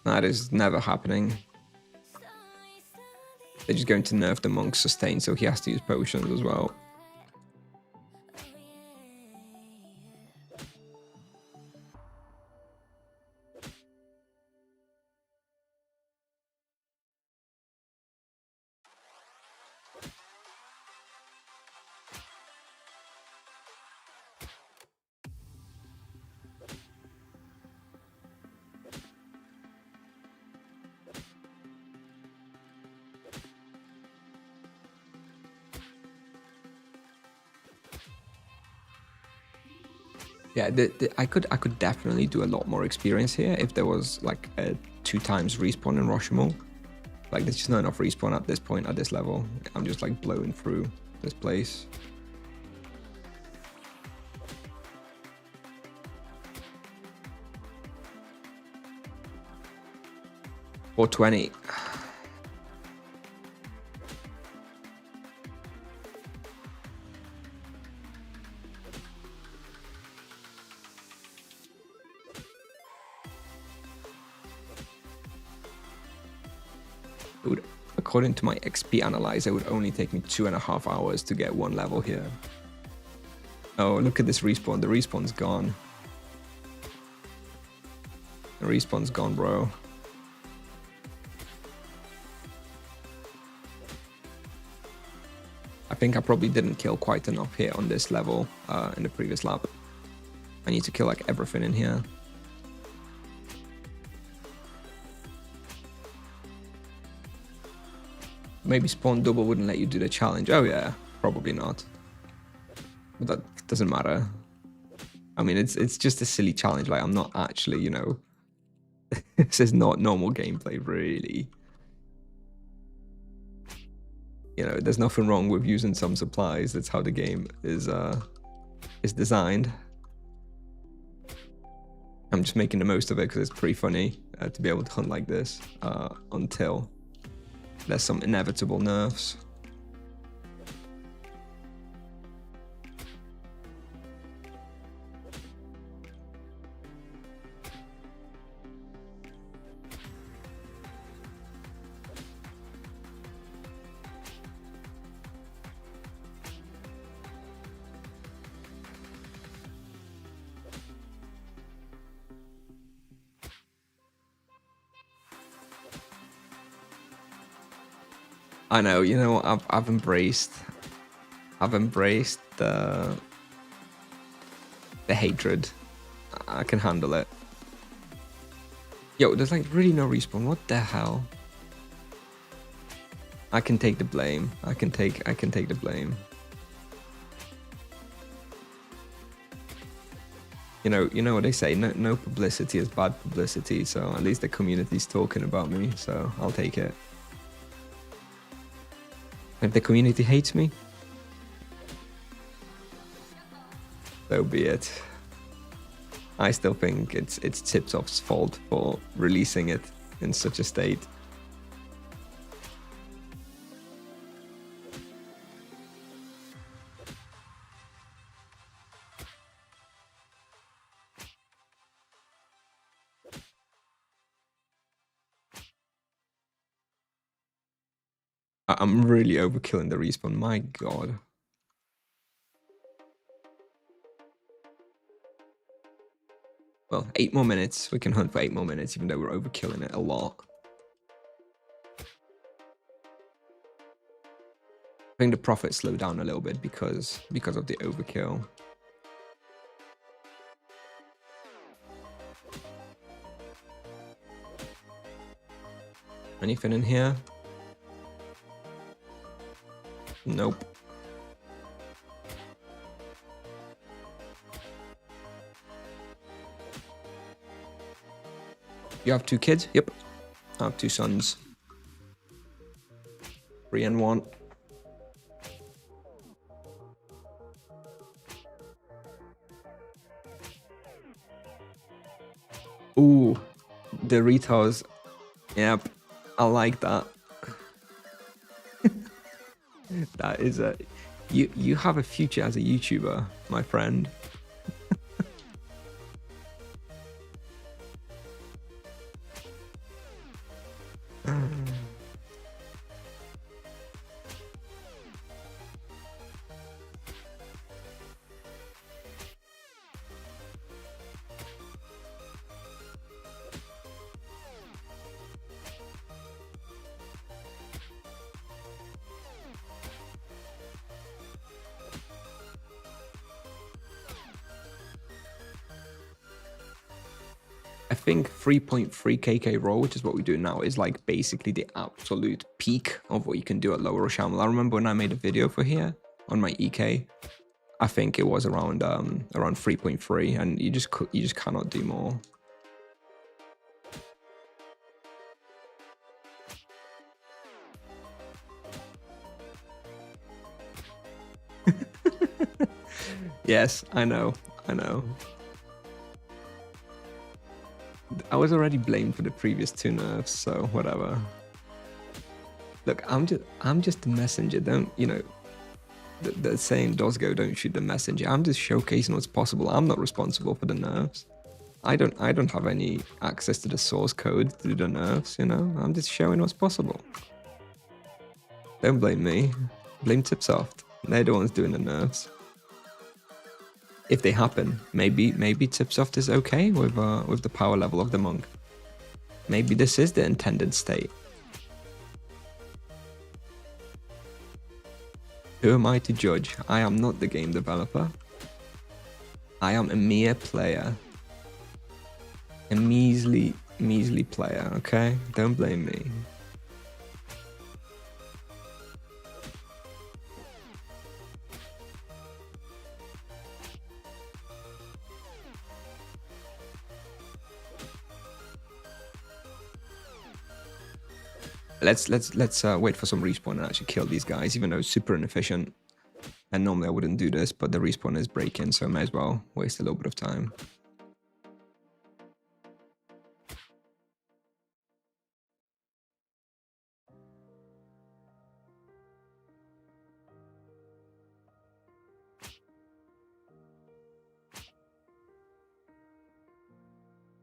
That is never happening. They're just going to nerf the monk's sustain, so he has to use potions as well. Yeah, I could definitely do a lot more experience here if there was like a 2 times respawn in Roshamuul. Like there's just not enough respawn at this point at this level. I'm just like blowing through this place. Or 20. According to my XP analyzer, it would only take me 2.5 hours to get 1 level here. Oh, look at this respawn. The respawn's gone. The respawn's gone, bro. I think I probably didn't kill quite enough here on this level in the previous lap. I need to kill like everything in here. Maybe spawn double wouldn't let you do the challenge. Oh yeah, probably not. But that doesn't matter. I mean, it's just a silly challenge. Like I'm not actually, you know, this is not normal gameplay really. You know, there's nothing wrong with using some supplies. That's how the game is designed. I'm just making the most of it because it's pretty funny to be able to hunt like this until there's some inevitable nerfs. I know, you know, I've embraced the hatred. I can handle it. Yo, there's like really no respawn. What the hell? I can take the blame. I can take the blame. You know what they say, no publicity is bad publicity, so at least the community's talking about me, so I'll take it. If the community hates me, so be it. I still think it's Tipsoft's fault for releasing it in such a state. I'm really overkilling the respawn, my god. Well, 8 more minutes. We can hunt for 8 more minutes, even though we're overkilling it a lot. I think the profit slowed down a little bit because of the overkill. Anything in here? Nope. You have 2 kids? Yep. I have 2 sons. 3 and 1. Ooh, Doritos. Yep, I like that. That is a... You have a future as a YouTuber, my friend. I think 3.3 KK roll, which is what we do now, is like basically the absolute peak of what you can do at lower Roshamuul. I remember when I made a video for here on my EK, I think it was around 3.3, and you just cannot do more. Yes, I know. I was already blamed for the previous 2 nerfs, so whatever. Look, I'm just the messenger. Don't, you know, the saying does go, don't shoot the messenger. I'm just showcasing what's possible. I'm not responsible for the nerfs. I don't have any access to the source code to do the nerfs, you know. I'm just showing what's possible. Don't blame me. Blame Tipsoft. They're the ones doing the nerfs. If they happen, maybe Tipsoft is okay with the power level of the monk. Maybe this is the intended state. Who am I to judge? I am not the game developer. I am a mere player. A measly player, okay? Don't blame me. Let's wait for some respawn and actually kill these guys, even though it's super inefficient. And normally I wouldn't do this, but the respawn is breaking, so I may as well waste a little bit of time.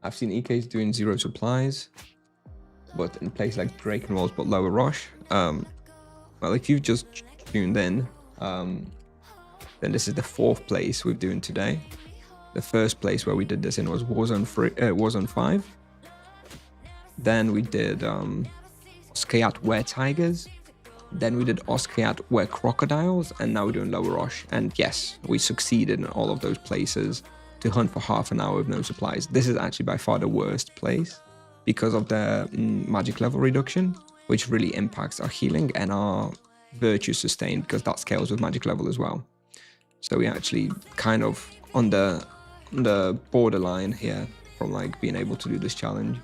I've seen EKs doing 0 supplies, but in places like Drake and Walls but lower Rosh. Well, if you've just tuned in, then this is the 4th place we're doing today. The first place where we did this in was Warzone 5. Then we did Oskayat Were Tigers. Then we did Oskayat Were Crocodiles, and now we're doing lower Rosh. And yes, we succeeded in all of those places to hunt for half an hour with no supplies. This is actually by far the worst place because of the magic level reduction, which really impacts our healing and our virtue sustain, because that scales with magic level as well. So we actually kind of on the borderline here from like being able to do this challenge,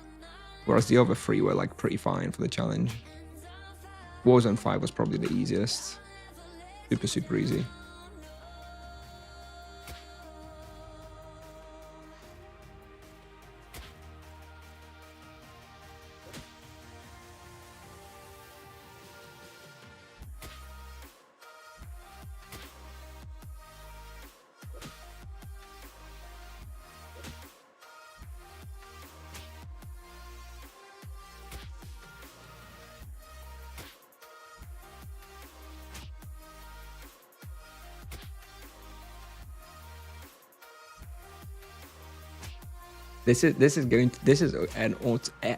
whereas the other three were like pretty fine for the challenge. Warzone 5 was probably the easiest. Super easy.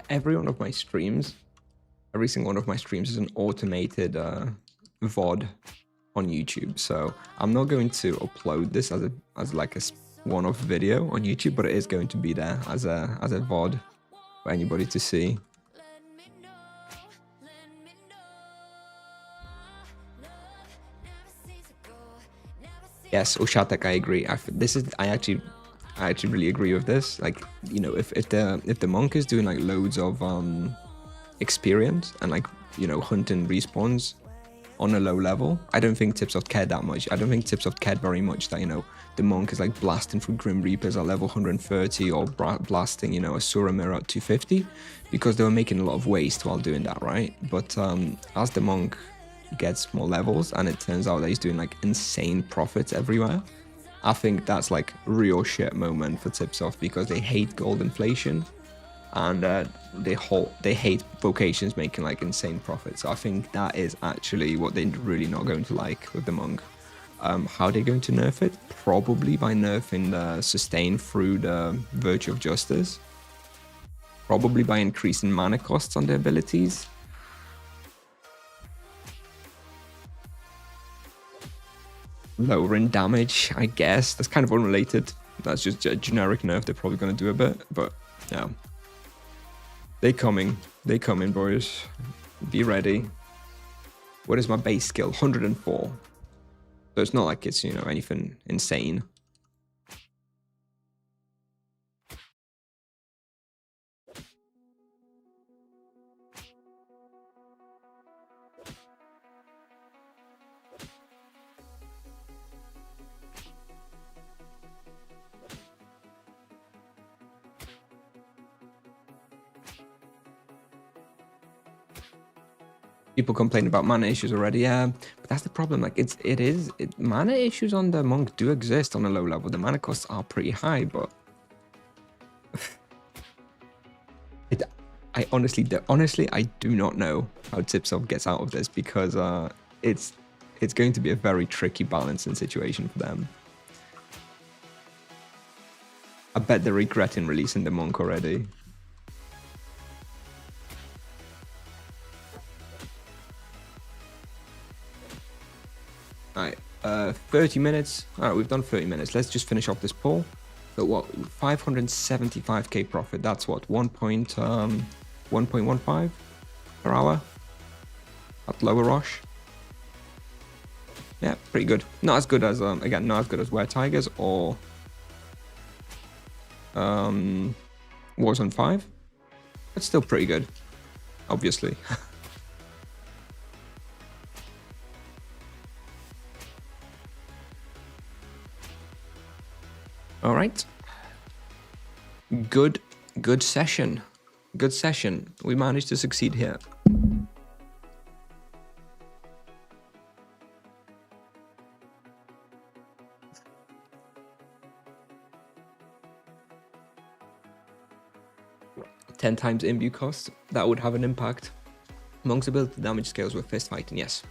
Every one of my streams, every single one of my streams is an automated VOD on YouTube. So I'm not going to upload this as like a one-off video on YouTube, but it is going to be there as a VOD for anybody to see. Yes, Ushatek, I agree. I actually really agree with this. Like, you know, if the monk is doing like loads of experience and like, you know, hunting respawns on a low level, I don't think Tipsoft cared that much. I don't think Tipsoft cared very much that, you know, the monk is like blasting through Grim Reapers at level 130 or blasting, you know, a Sura Mirror at 250, because they were making a lot of waste while doing that, right? But as the monk gets more levels and it turns out that he's doing like insane profits everywhere, I think that's like real shit moment for Tipsoft, because they hate gold inflation and they hate vocations making like insane profits. So I think that is actually what they're really not going to like with the monk. How are they going to nerf it? Probably by nerfing the sustain through the virtue of justice. Probably by increasing mana costs on their abilities. Lowering damage, I guess. That's kind of unrelated. That's just a generic nerf they're probably going to do a bit, but yeah. They coming, boys. Be ready. What is my base skill? 104. So it's not like it's, you know, anything insane. People complain about mana issues already, yeah, but that's the problem. Like, mana issues on the monk do exist on a low level. The mana costs are pretty high, but I honestly I do not know how Tipsoft gets out of this, because it's going to be a very tricky balancing situation for them. I bet they're regretting releasing the monk already. Alright, 30 minutes. Alright, we've done 30 minutes. Let's just finish off this poll. So what, 575k profit. That's what, 1.15 per hour at lower Rosh. Yeah, pretty good. Not as good as, again, not as good as Were Tigers or Warzone 5. But still pretty good, obviously. All right. Good session. Good session. We managed to succeed here. Ten times imbue cost. That would have an impact. Monk's ability damage scales with fist fighting. Yes.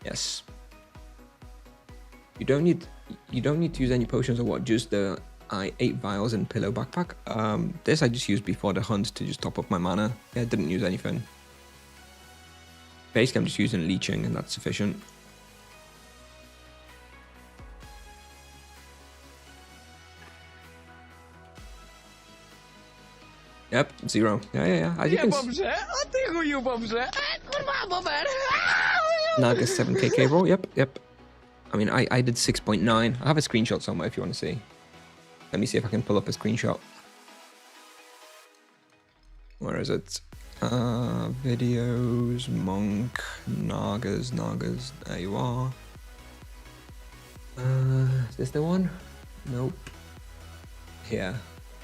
Yes. You don't need to use any potions or what, just the 8 vials and pillow backpack. This I just used before the hunt to just top up my mana. Yeah, didn't use anything. Basically, I'm just using leeching and that's sufficient. Yep, 0. Yeah. As you Nie can dobrze, a ty chuju dobrze. Kurwa, bober. Naga 7kk roll. Yep. I mean, I did 6.9. I have a screenshot somewhere if you want to see. Let me see if I can pull up a screenshot. Where is it? Videos, monk, Nagas. There you are. Is this the one? Nope. Here.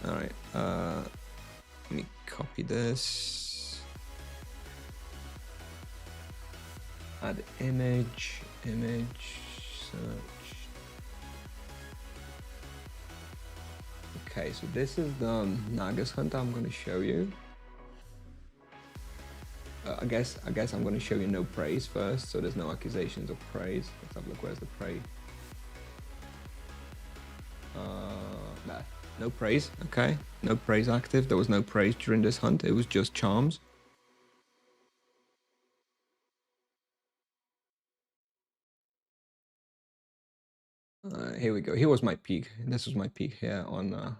Alright. Let me copy this. Add image, search. Okay, so this is the Nagas hunt I'm going to show you. I guess I'm going to show you no praise first, so there's no accusations of praise. Let's have a look. Where's the praise? There. No praise. Okay, no praise active. There was no praise during this hunt. It was just charms. Here we go. Here was my peak. This was my peak here on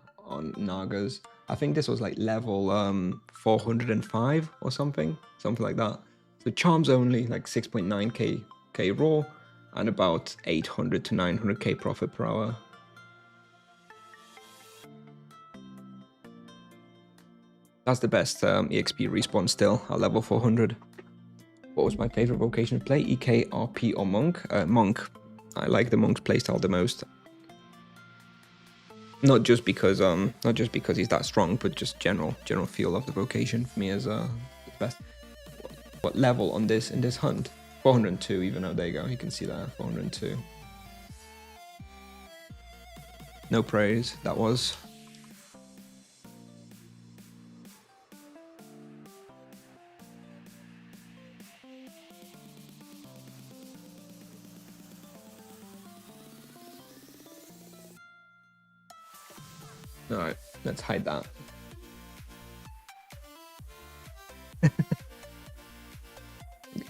Nagas. I think this was like level 405 or something like that. So charms only, like 6.9k raw, and about 800 to 900k profit per hour. That's the best EXP respawn still at level 400. What was my favorite vocation to play? EK, RP, or Monk? Monk. I like the Monk's playstyle the most. Not just because he's that strong, but just general feel of the vocation for me is the best. What level on this in this hunt? 402. Even though there you go, you can see that 402. No praise. That was. Alright, let's hide that.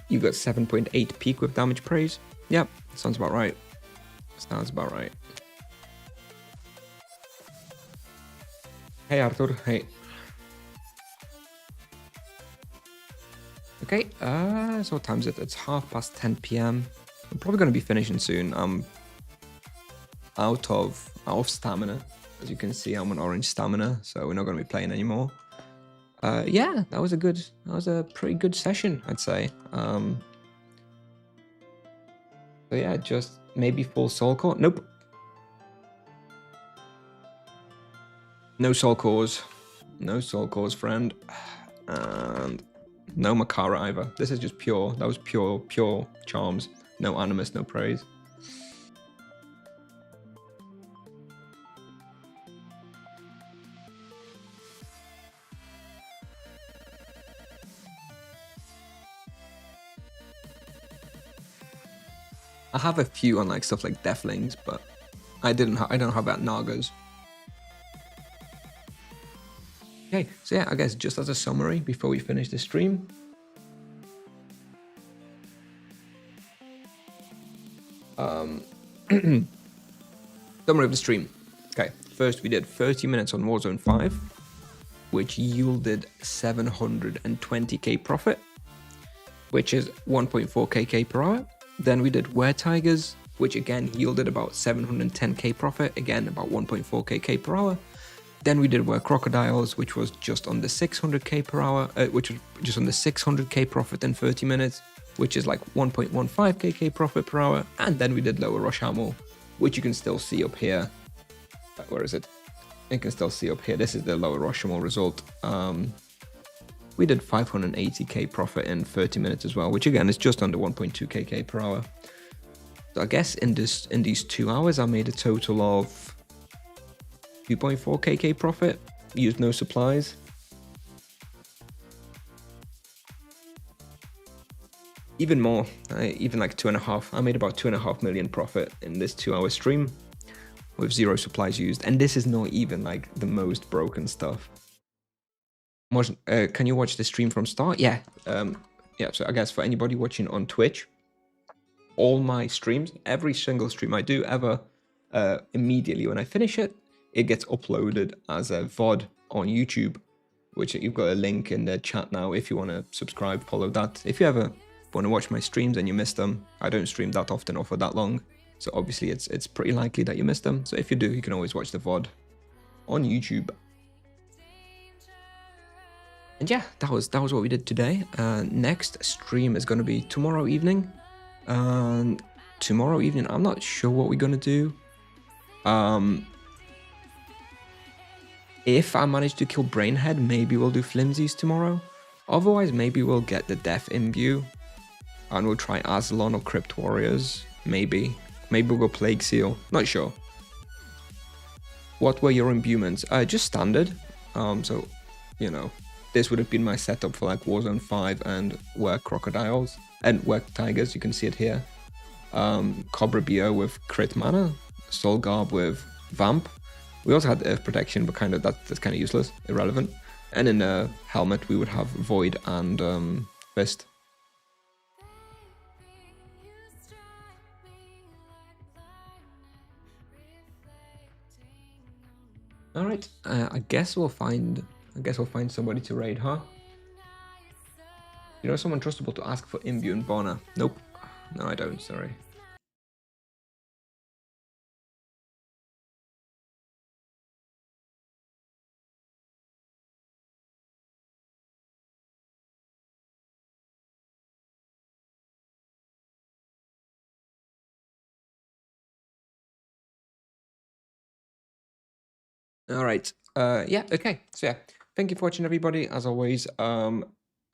You got 7.8 peak with damage praise? Yep, sounds about right. Sounds about right. Hey Arthur, hey. Okay, so what time is it? It's 10:30 p.m. I'm probably gonna be finishing soon. I'm out of stamina. As you can see, I'm on orange stamina, so we're not going to be playing anymore. Yeah, that was a pretty good session, I'd say. So yeah, just maybe full soul core. Nope. No soul cores. No soul cores, friend. And no Makara either. This is just pure. That was pure charms. No animus, no praise. I have a few on like stuff like Deathlings, but I don't have that Nagas. Okay, so yeah, I guess just as a summary before we finish the stream. Summary of the stream. Okay, first we did 30 minutes on Warzone 5, which yielded 720k profit, which is 1.4k per hour. Then we did Were Tigers, which again yielded about 710k profit, again about 1.4k per hour. Then we did Were Crocodiles, which was just under 600k per hour, which was just under 600k profit in 30 minutes, which is like 1.15k profit per hour. And then we did Lower Roshamuul, which you can still see up here. Where is it? You can still see up here. This is the Lower Roshamuul result. We did 580k profit in 30 minutes as well, which again is just under 1.2k per hour. So I guess in these 2 hours, I made a total of 2.4k profit. Used no supplies. Even more, even like 2.5. I made about 2.5 million profit in this 2-hour stream with 0 supplies used. And this is not even like the most broken stuff. Can you watch the stream from start? Yeah. Yeah, so I guess for anybody watching on Twitch, all my streams, every single stream I do ever, immediately when I finish it, it gets uploaded as a VOD on YouTube which you've got a link in the chat now if you want to subscribe, follow that. If you ever want to watch my streams and you miss them, I don't stream that often or for that long, so obviously it's pretty likely that you missed them. So if you do, you can always watch the VOD on YouTube. And yeah, that was what we did today. Next stream is going to be tomorrow evening. Tomorrow evening, I'm not sure what we're going to do. If I manage to kill Brainhead, maybe we'll do Flimsies tomorrow. Otherwise, maybe we'll get the Death Imbue. And we'll try Aslan or Crypt Warriors. Maybe. Maybe we'll go Plague Seal. Not sure. What were your imbuements? Just standard. So, you know, this would have been my setup for like Warzone 5 and Work Crocodiles. And Work Tigers, you can see it here. Cobra BO with Crit Mana. Soul Garb with Vamp. We also had Earth Protection, but that's kind of useless, irrelevant. And in the helmet, we would have Void and Fist. All right, I guess we'll find somebody to raid, huh? You know someone trustable to ask for Imbue and Bonner? Nope. No, I don't. Sorry. All right. Yeah. Okay. So yeah, thank you for watching, everybody. As always, I'm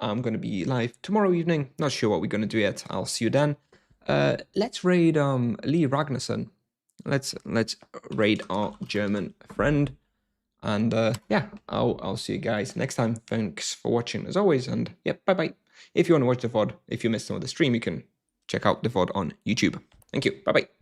gonna be live tomorrow evening. Not sure what we're gonna do yet. I'll see you then. Let's raid Lee Ragnarsson. Let's raid our German friend. And yeah, I'll see you guys next time. Thanks for watching as always. And yeah, bye bye. If you want to watch the VOD, if you missed some of the stream, you can check out the VOD on YouTube. Thank you. Bye bye.